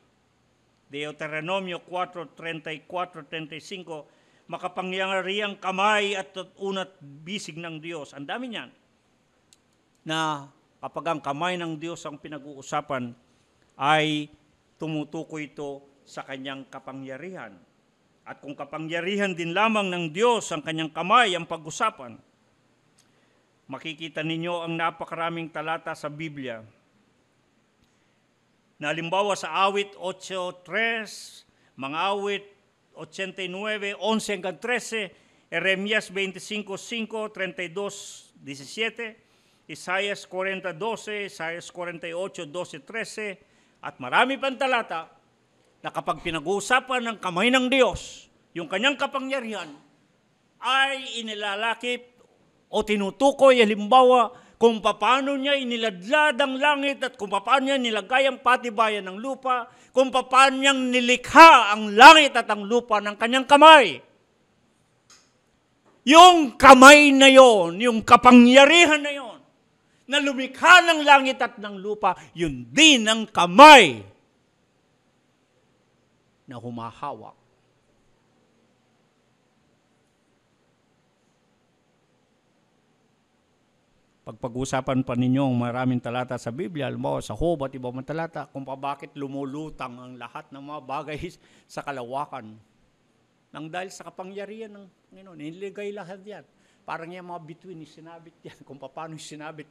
Deuteronomio 4:34-35, makapangyarihang kamay at unat bisig ng Diyos. Ang dami niyan. na kapag ang kamay ng Diyos ang pinag-uusapan, ay tumutukoy ito sa kanyang kapangyarihan. At kung kapangyarihan din lamang ng Diyos ang kanyang kamay ang pag-usapan, makikita ninyo ang napakaraming talata sa Biblia. Na halimbawa sa awit 8:3, mga awit 89, 11 hanggang 13, Jeremías 25:5, 32:17, Isaías 40:12, Isaías 48:12, 13, at marami pang talata na kapag pinag-uusapan ng kamay ng Diyos, yung kanyang kapangyarihan, ay inilalakip o tinutukoy, halimbawa, kung paano niya iniladlad ang langit at kung paano niya nilagay ang patibayan ng lupa, kung paano niya nilikha ang langit at ang lupa ng kanyang kamay. Yung kamay na yon, yung kapangyarihan na yon, na lumikha ng langit at ng lupa, yun din ang kamay na humahawak. Pag-usapan pa ninyo ang maraming talata sa Biblia, halimbawa sa Job at ibang talata, kung bakit lumulutang ang lahat ng mga bagay sa kalawakan. Nang dahil sa kapangyarihan ng Panginoon, niligay lahat yan. Parang yung mga bituin, sinabit yan. Kung paano sinabit,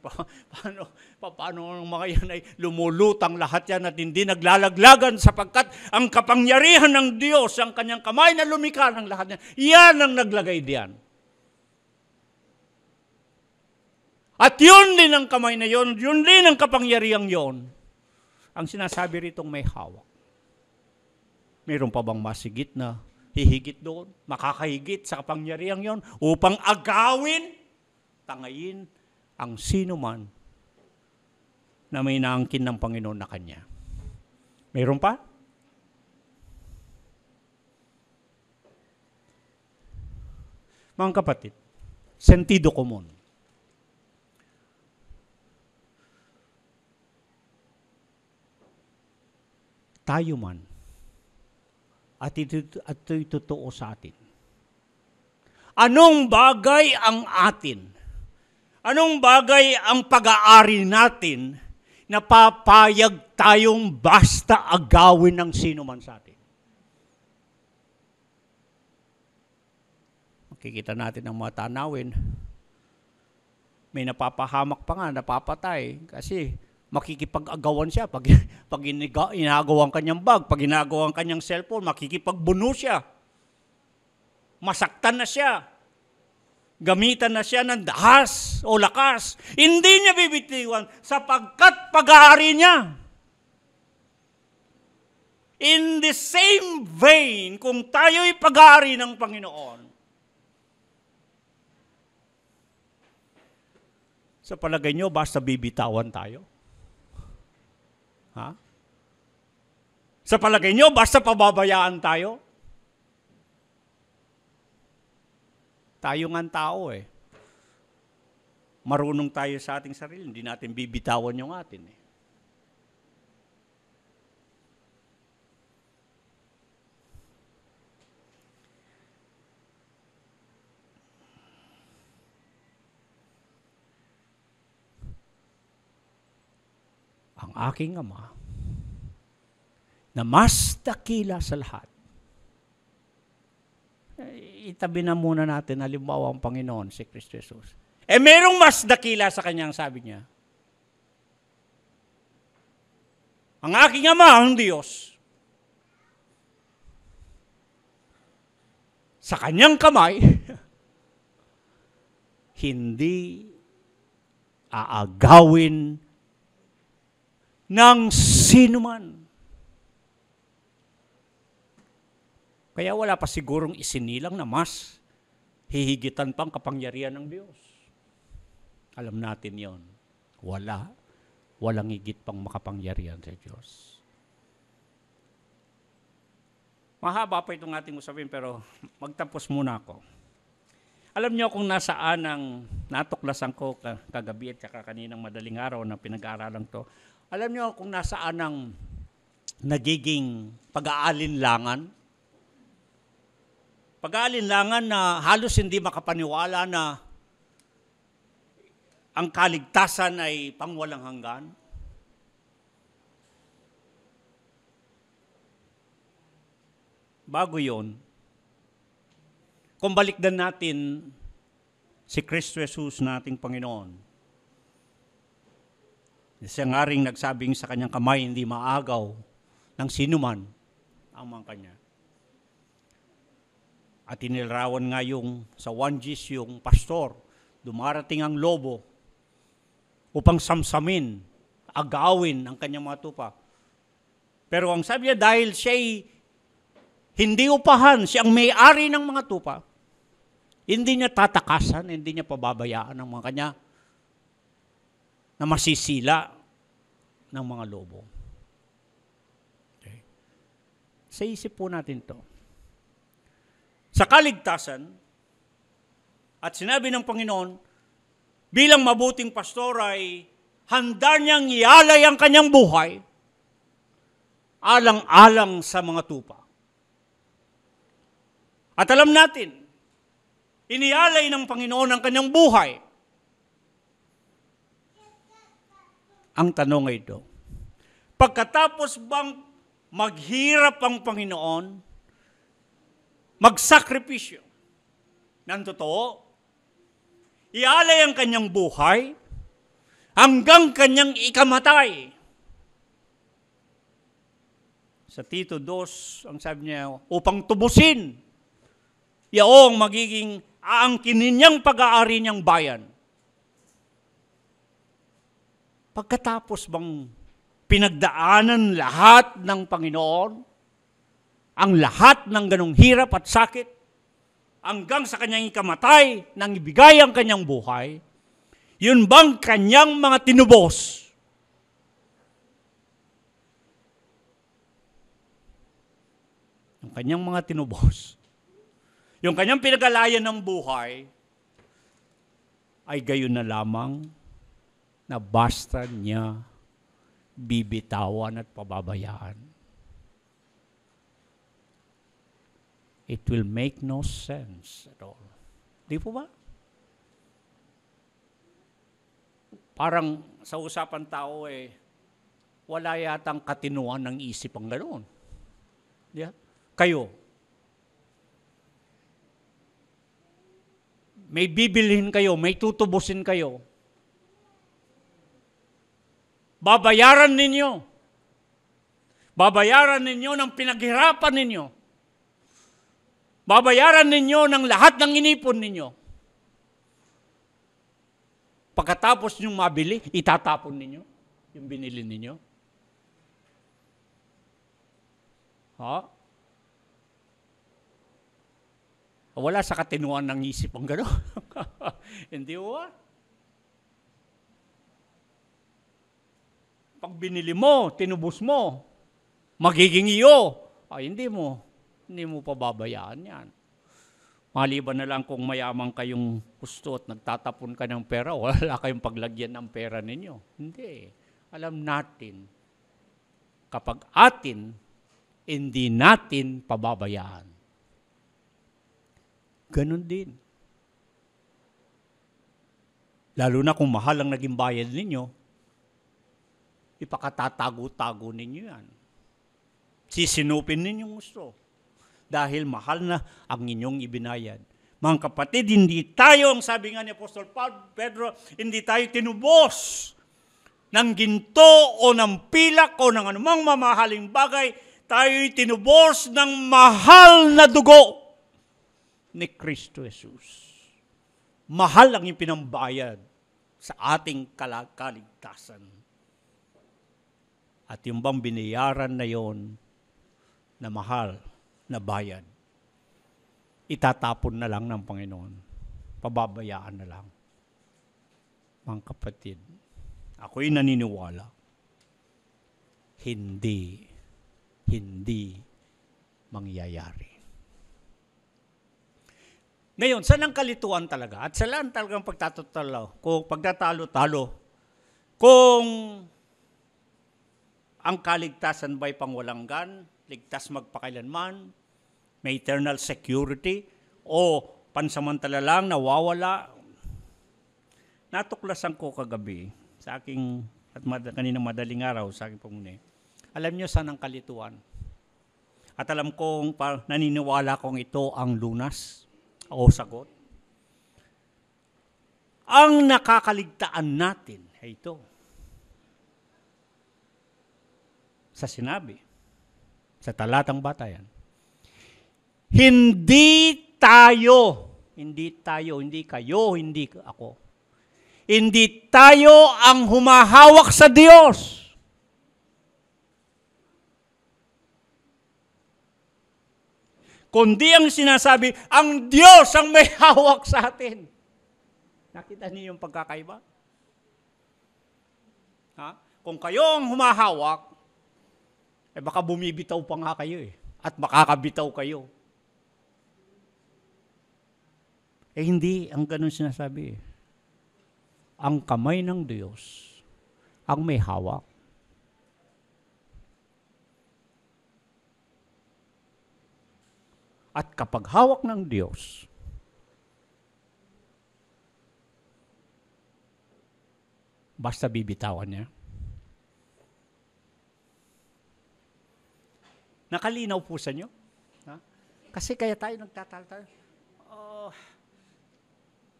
paano ang mga yan ay lumulutang lahat yan at hindi naglalaglagan sapagkat ang kapangyarihan ng Diyos, ang kanyang kamay na lumikha ng lahat yan, yan ang naglagay diyan. At yun din ang kamay na yun din ang kapangyarihang yon. Ang sinasabi ritong may hawak. Mayroon pa bang masigit na hihigit doon, makakahigit sa kapangyarihang yon upang agawin, tangayin ang sino man na may naangkin ng Panginoon na kanya. Mayroon pa? Mga kapatid, sentido komon. Tayo man, at ito'y totoo sa atin. Anong bagay ang atin? Anong bagay ang pag-aari natin na papayag tayong basta agawin ng sino man sa atin? Makikita natin ang mga tanawin. May napapahamak pa nga, napapatay. Kasi makikipag-agawan siya. Pag ginagawa ang kanyang bag, pag ginagawa ang kanyang cellphone, makikipagbuno siya. Masaktan na siya. Gamitan na siya ng dahas o lakas. Hindi niya bibitiwan sapagkat pag-aari niya. In the same vein, kung tayo'y pag-aari ng Panginoon, sa palagay niyo, basta bibitawan tayo? Ha? Sa palagay niyo, basta pababayaan tayo? Tayo nga tao eh. Marunong tayo sa ating sarili, hindi natin bibitawan yung atin eh. Ang aking Ama, na mas dakila sa lahat. Itabi na muna natin, halimbawa ang Panginoon, si Kristo Jesus. Merong mas dakila sa kanyang sabi niya. Ang aking Ama, ang Diyos, sa kanyang kamay, hindi aagawin ng sino man. Kaya wala pa sigurong isinilang na mas hihigitan pang kapangyarihan ng Diyos. Alam natin yon. Walang higit pang makapangyarihan sa Diyos. Mahaba pa itong ating usapin pero magtapos muna ako. Alam niyo kung nasaan ang natuklasan ko kagabi at saka kaninang madaling araw na pinag-aaralan to. Alam niyo kung nasaan ang nagiging pag-aalinlangan? Pag-aalinlangan na halos hindi makapaniwala na ang kaligtasan ay pangwalang hanggan? Bago yon, kung balikdan natin si Kristo Jesus nating Panginoon, siya nga ring nagsabing sa kanyang kamay, hindi maagaw ng sinuman ang mga kanya. At inilarawan nga yung sa 1 yung pastor, dumarating ang lobo upang samsamin, agawin ang kanyang mga tupa. Pero ang sabi niya, dahil siya'y hindi upahan, siyang may-ari ng mga tupa, hindi niya tatakasan, hindi niya pababayaan ang mga kanya na masisila ng mga lobo. Okay. Sa isip po natin to. Sa kaligtasan, at sinabi ng Panginoon, bilang mabuting pastor ay handa niyang ialay ang kanyang buhay alang-alang sa mga tupa. At alam natin, inialay ng Panginoon ang kanyang buhay. Ang tanong ay ito, pagkatapos bang maghirap ang Panginoon, magsakripisyo ng totoo, ialay ang kanyang buhay hanggang kanyang ikamatay? Sa Tito 2, ang sabi niya, upang tubusin yaong magiging aangkinin niyang pag-aari niyang bayan. Pagkatapos bang pinagdaanan lahat ng Panginoon, ang lahat ng ganong hirap at sakit, hanggang sa kanyang ikamatay, nang ibigay ang kanyang buhay, yun bang kanyang mga tinubos? Yung kanyang mga tinubos, yung kanyang pinagalayan ng buhay, ay gayon na lamang na basta niya bibitawan at pababayaan. It will make no sense at all. Di po ba? Parang sa usapan tao wala yatang katinuan ng isip ang ganoon. Yeah? Kayo, may bibilhin kayo, may tutubusin kayo. Babayaran ninyo. Babayaran ninyo ng pinaghirapan ninyo. Babayaran ninyo ng lahat ng inipon ninyo. Pagkatapos nyo mabili, itatapon ninyo yung binili ninyo. Ha? Wala sa katinuan ng isip ang gano'n. Hindi ba? Pag binili mo, tinubos mo, magiging iyo. Hindi mo pababayaan yan. Maliban na lang kung mayaman kayong gusto at nagtatapon ka ng pera, wala kayong paglagyan ng pera ninyo. Hindi. Alam natin, kapag atin, hindi natin pababayaan. Ganon din. Lalo na kung mahal ang naging bayad ninyo, ipakatatago-tago ninyo yan. Sisinupin ninyong gusto. Dahil mahal na ang inyong ibinayad. Mga kapatid, hindi tayo, ang sabi nga ni Apostol Pedro, hindi tayo tinubos ng ginto o ng pilak o ng anumang mamahaling bagay. Tayo'y tinubos ng mahal na dugo ni Kristo Jesus. Mahal ang ipinambayad sa ating kaligtasan. At yung bang binayaran na yon na mahal na bayad, itatapon na lang ng Panginoon. Pababayaan na lang. Mga kapatid, ako'y naniniwala, hindi mangyayari. Ngayon, saan ang kalituan talaga? At saan talagang pagtatalo-talo? Kung ang kaligtasan ba'y pangwalanggan, ligtas magpakailanman, may eternal security, o pansamantala lang nawawala. Natuklasan ko kagabi sa aking, at kanina madaling araw sa aking pamuni. Alam niyo saan ang kalituan? At alam kong naniniwala kong ito ang lunas o sagot. Ang nakakaligtaan natin ay ito. Sa sinabi, sa talatang batayan, hindi kayo, hindi ako. Hindi tayo ang humahawak sa Diyos. Kundi ang sinasabi, ang Diyos ang may hawak sa atin. Nakita niyo yung pagkakaiba? Ha? Kung kayo ang humahawak, baka bumibitaw pa nga kayo at makakabitaw kayo. Hindi, ang ganun sinasabi. Ang kamay ng Diyos ang may hawak. At kapag hawak ng Diyos, basta bibitawan niya. Nakalinaw po sa inyo? Ha? Kasi kaya tayo nagtataltal.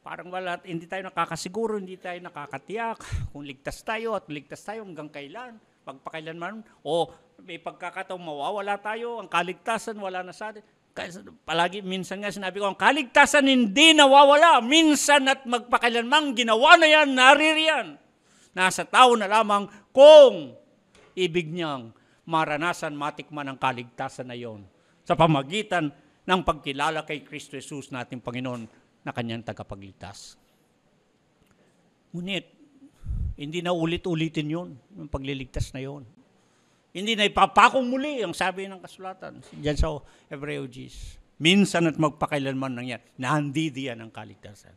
Parang hindi tayo nakakasiguro, hindi tayo nakakatiyak kung ligtas tayo at ligtas tayo hanggang kailan. Pagpakailanman, may pagkakataong mawawala tayo, ang kaligtasan wala na sa atin. Palagi, minsan nga sinabi ko, ang kaligtasan hindi nawawala. Minsan at magpakailanman, ginawa na yan, naririyan. Nasa tao na lamang kung ibig niyang maranasan, matikman ang kaligtasan na yon sa pamagitan ng pagkilala kay Kristo Jesus nating Panginoon na kanyang tagapagligtas. Ngunit, hindi na ulit-ulitin yun, yung pagliligtas na yon. Hindi na ipapakong muli ang sabi ng kasulatan diyan sa Hebreo 10. Minsan at magpakailanman nang yan, nahandidiyan ang kaligtasan.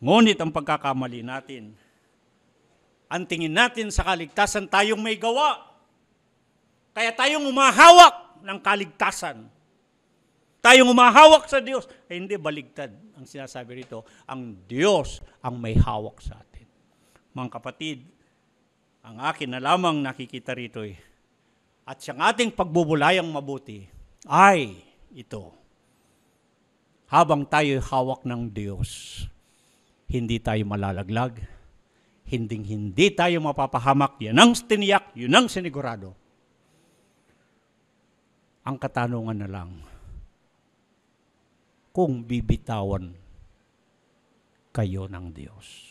Ngunit ang pagkakamali natin, ang tingin natin sa kaligtasan tayong may gawa. Kaya tayong umahawak ng kaligtasan. Tayong umahawak sa Diyos. Hindi, baligtad. Ang sinasabi rito, ang Diyos ang may hawak sa atin. Mga kapatid, ang akin na lamang nakikita rito at siyang ating pagbubulayang mabuti ay ito. Habang tayo hawak ng Diyos, hindi tayo malalaglag, hindi tayo mapapahamak. Yan ang tiniyak, yun ang sinigurado. Ang katanungan na lang, kung bibitawan kayo ng Diyos.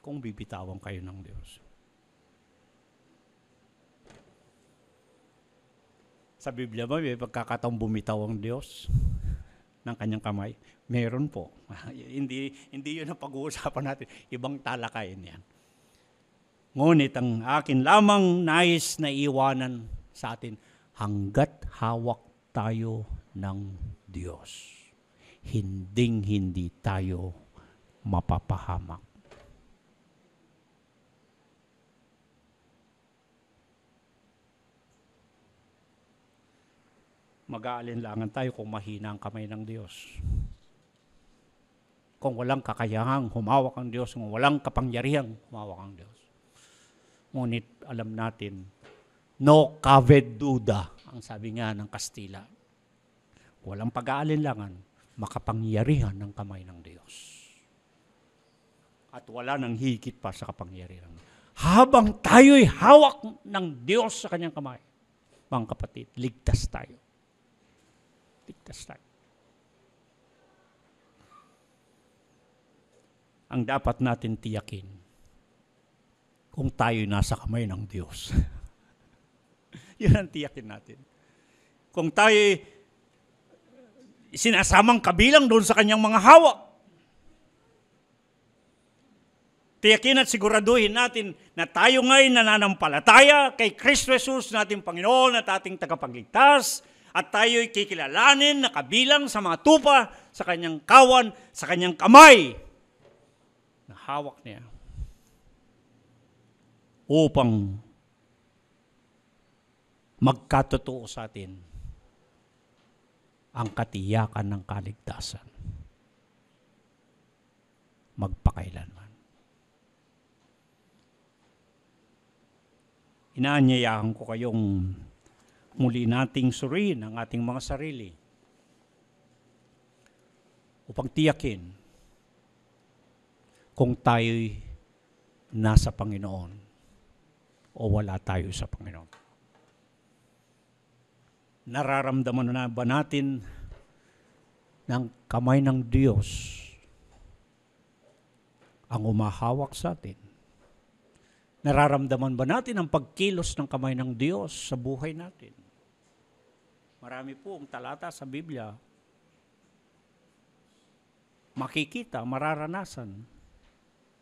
Kung bibitawan kayo ng Diyos. Sa Biblia ba, may pagkakataong bumitaw ang Diyos ng kanyang kamay? Meron po. hindi yun ang pag-uusapan natin. Ibang talakayan yan. Ngunit ang akin lamang nais na iwanan sa atin, hanggat hawak tayo ng Diyos, hindi tayo mapapahamak. Mag-aalinlangan tayo kung mahina ang kamay ng Diyos. Kung walang kakayahang humawak ang Diyos, kung walang kapangyarihang humawak ang Diyos. Ngunit alam natin, no cabe duda, ang sabi nga ng Kastila. Walang pag-aalinlangan, makapangyarihan ng kamay ng Diyos. At wala nang higit pa sa kapangyarihan. Habang tayo'y hawak ng Diyos sa kanyang kamay, mga kapatid, ligtas tayo. Ligtas tayo. Ang dapat natin tiyakin, kung tayo'y nasa kamay ng Diyos. Yun ang tiyakin natin. Kung tayo'y sinasamang kabilang doon sa kanyang mga hawak, tiyakin at siguraduhin natin na tayo nga'y nananampalataya kay Kristo Jesus nating Panginoon at ating tagapagligtas, at tayo'y kikilalanin na kabilang sa mga tupa, sa kanyang kawan, sa kanyang kamay, na hawak niya, upang magkatotoo sa atin ang katiyakan ng kaligtasan. Magpakailanman. Inaanyayahan ko kayong muli nating suriin ang ating mga sarili upang tiyakin kung tayo'y nasa Panginoon o wala tayo sa Panginoon. Nararamdaman na ba natin ng kamay ng Diyos ang umahawak sa atin? Nararamdaman ba natin ang pagkilos ng kamay ng Diyos sa buhay natin? Marami po ang talata sa Biblia. Makikita, mararanasan.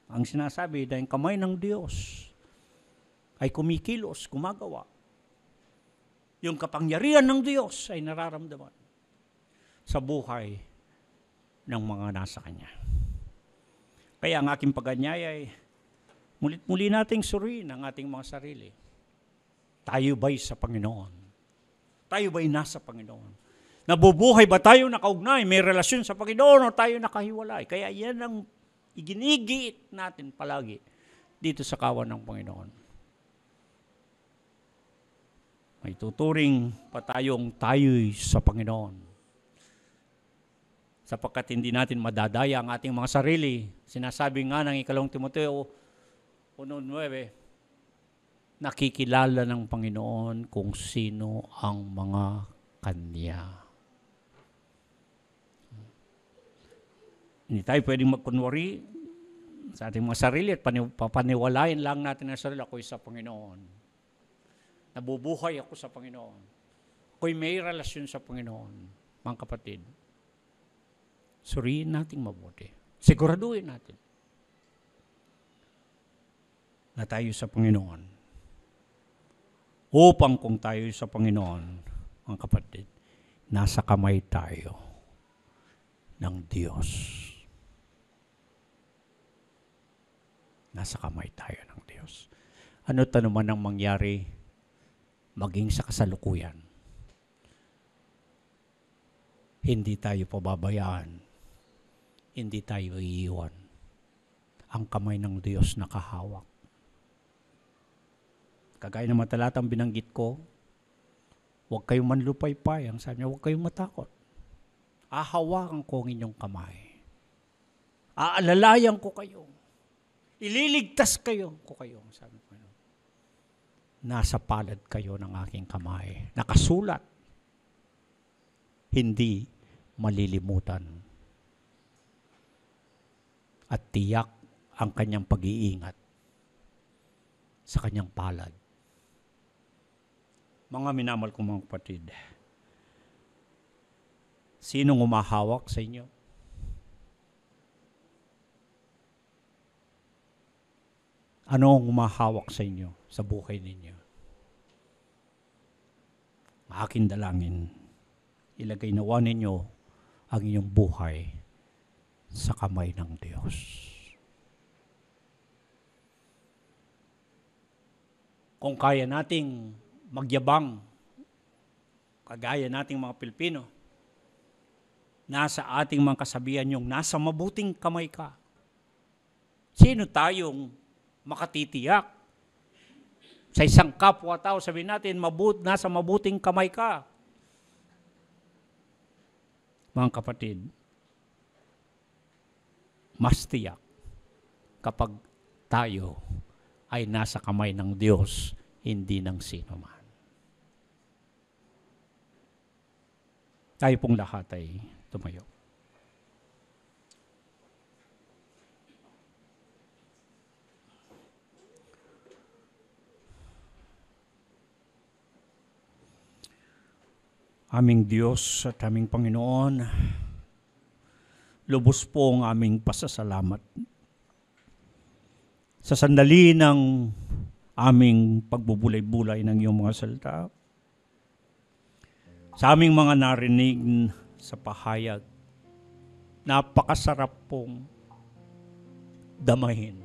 Ang sinasabi dahil kamay ng Diyos ay kumikilos, gumagawa. Yung kapangyarihan ng Diyos ay nararamdaman sa buhay ng mga nasa Kanya. Kaya ang aking pag-anyaya ay mulit-muli nating suriin ang ating mga sarili. Tayo ba'y sa Panginoon? Tayo ba'y nasa Panginoon? Nabubuhay ba tayo nakaugnay? May relasyon sa Panginoon o tayo nakahiwalay? Kaya yan ang iginigiit natin palagi dito sa kawan ng Panginoon. May tuturing pa tayo'y sa Panginoon. Sapagkat hindi natin madadaya ang ating mga sarili. Sinasabi nga ng 2 Timoteo 1:9, nakikilala ng Panginoon kung sino ang mga Kanya. Hindi tayo pwedeng magkunwari sa ating mga sarili at papaniwalain lang natin ang sarili, ako'y sa Panginoon. Nabubuhay ako sa Panginoon. Ako'y may relasyon sa Panginoon. Mga kapatid, suriin nating mabuti. Siguraduhin natin na tayo sa Panginoon. Upang kung tayo sa Panginoon, mga kapatid, nasa kamay tayo ng Diyos. Nasa kamay tayo ng Diyos. Ano naman ang mangyari maging sa kasalukuyan? Hindi tayo pababayaan. Hindi tayo iiwan. Ang kamay ng Diyos nakahawak. Kagaya ng matalatang binanggit ko, huwag kayong manlupaypay. Ang sabi niya, huwag kayong matakot. Ahawakan ko ang inyong kamay. Aalalayan ko kayo. Ililigtas kayo ko kayo. Sabi ko, nasa palad kayo ng aking kamay. Nakasulat. Hindi malilimutan. At tiyak ang kanyang pag-iingat sa kanyang palad. Mga minamahal kong mga kapatid, sinong umahawak sa inyo? Ano ang umahawak sa inyo, sa buhay ninyo? Aking dalangin, ilagay nawa ninyo ang inyong buhay sa kamay ng Diyos. Kung kaya nating magyabang, kagaya nating mga Pilipino, nasa ating mga kasabihan yung nasa mabuting kamay ka. Sino tayong makatitiyak sa isang kapwa-tao, sabihin natin, nasa mabuting kamay ka? Mga kapatid, mas tiyak kapag tayo ay nasa kamay ng Diyos, hindi ng sino man. Tayo pong lahat ay tumayo. Aming Diyos at aming Panginoon, lubos po ang aming pasasalamat sa sandali ng aming pagbubulay-bulay ng iyong mga salita, sa aming mga narinig sa pahayag, napakasarap pong damahin.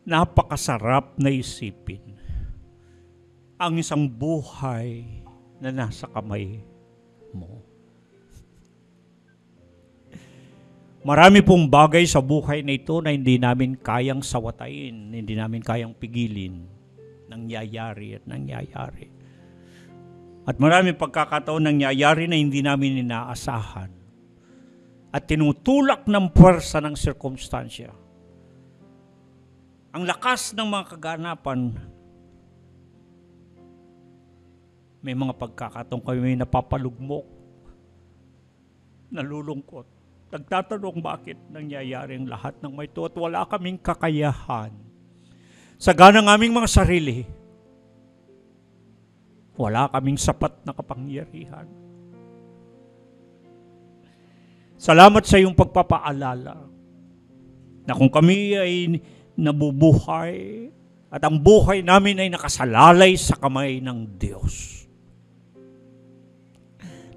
Napakasarap na isipin ang isang buhay na nasa kamay mo. Marami pong bagay sa buhay na ito na hindi namin kayang sawatain, hindi namin kayang pigilin. Nangyayari at nangyayari. At marami pagkakataon nangyayari na hindi namin inaasahan. At tinutulak ng puwersa ng sirkumstansya. Ang lakas ng mga kaganapan, may mga pagkakataon kami napapalugmok, nalulungkot. Nagtatanong bakit nangyayari ang lahat ng may ito at wala kaming kakayahan. Sa ganang aming mga sarili, wala kaming sapat na kapangyarihan. Salamat sa iyong pagpapaalala na kung kami ay nabubuhay at ang buhay namin ay nakasalalay sa kamay ng Diyos,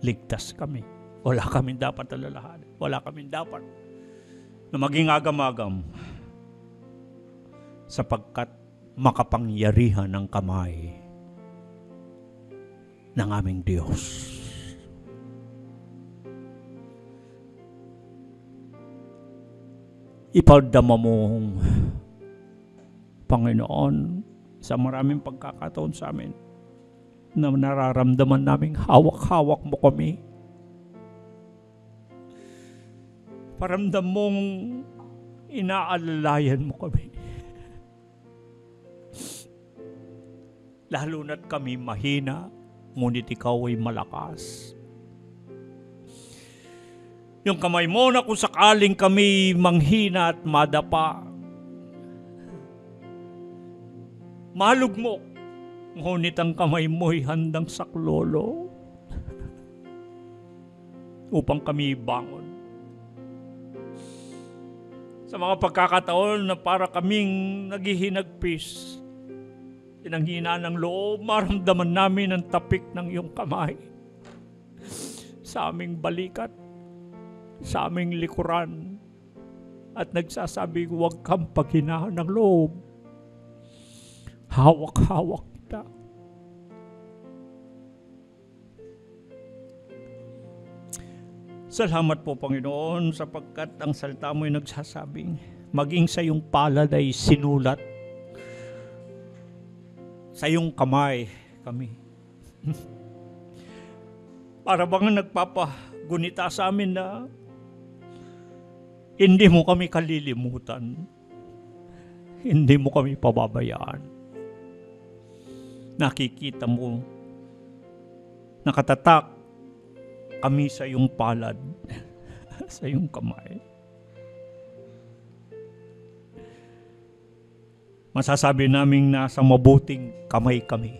ligtas kami. Wala kaming dapat alalahanin. Wala kaming dapat na maging agam-agam sapagkat makapangyarihan ang kamay ng aming Diyos. Ipagdama mong Panginoon sa maraming pagkakataon sa amin na nararamdaman naming hawak-hawak mo kami. Paramdam mong inaalalayan mo kami. Lalo na't kami mahina, ngunit ikaw ay malakas. Yung kamay mo na kung sakaling kami manghina at madapa, malugmok, ngunit ang kamay mo'y handang saklolo upang kami bangon. Sa mga pagkakataon na para kaming naghihinagpis, tinanghina ng loob, maramdaman namin ang tapik ng iyong kamay sa aming balikat, sa aming likuran, at nagsasabi, huwag kang paghinahan ng loob. Hawak-hawak kita. Salamat po, Panginoon, sapagkat ang salita mo'y nagsasabing, maging sa iyong palad ay sinulat sa iyong kamay kami. Para bang nagpapagunita sa amin na hindi mo kami kalilimutan. Hindi mo kami pababayaan. Nakikita mo, nakatatak kami sa iyong palad, sa iyong kamay. Masasabi namin nasa mabuting kamay kami.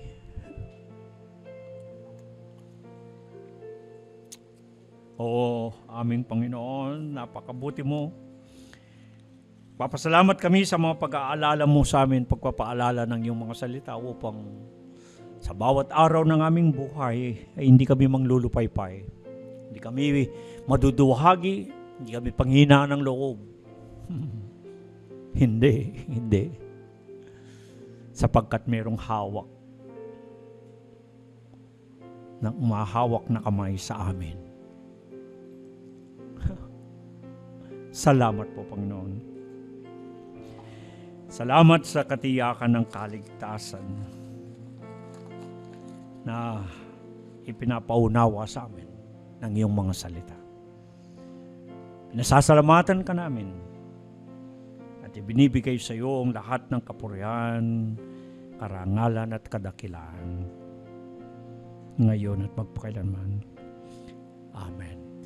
Oo, aming Panginoon, napakabuti mo. Papasalamat kami sa mga pag-aalala mo sa amin, pagpapaalala ng iyong mga salita upang sa bawat araw ng aming buhay ay hindi kami manglulupaypay. Hindi kami maduduhagi, hindi kami panghinaan ng loob. Hindi. Sapagkat merong hawak, ng umahawak na kamay sa amin. Salamat po, Panginoon. Salamat sa katiyakan ng kaligtasan na ipinapaunawa sa amin ng iyong mga salita. Pinasasalamatan ka namin at ibinibigay sa iyo ang lahat ng kapurihan, karangalan at kadakilaan ngayon at magpakailanman. Amen.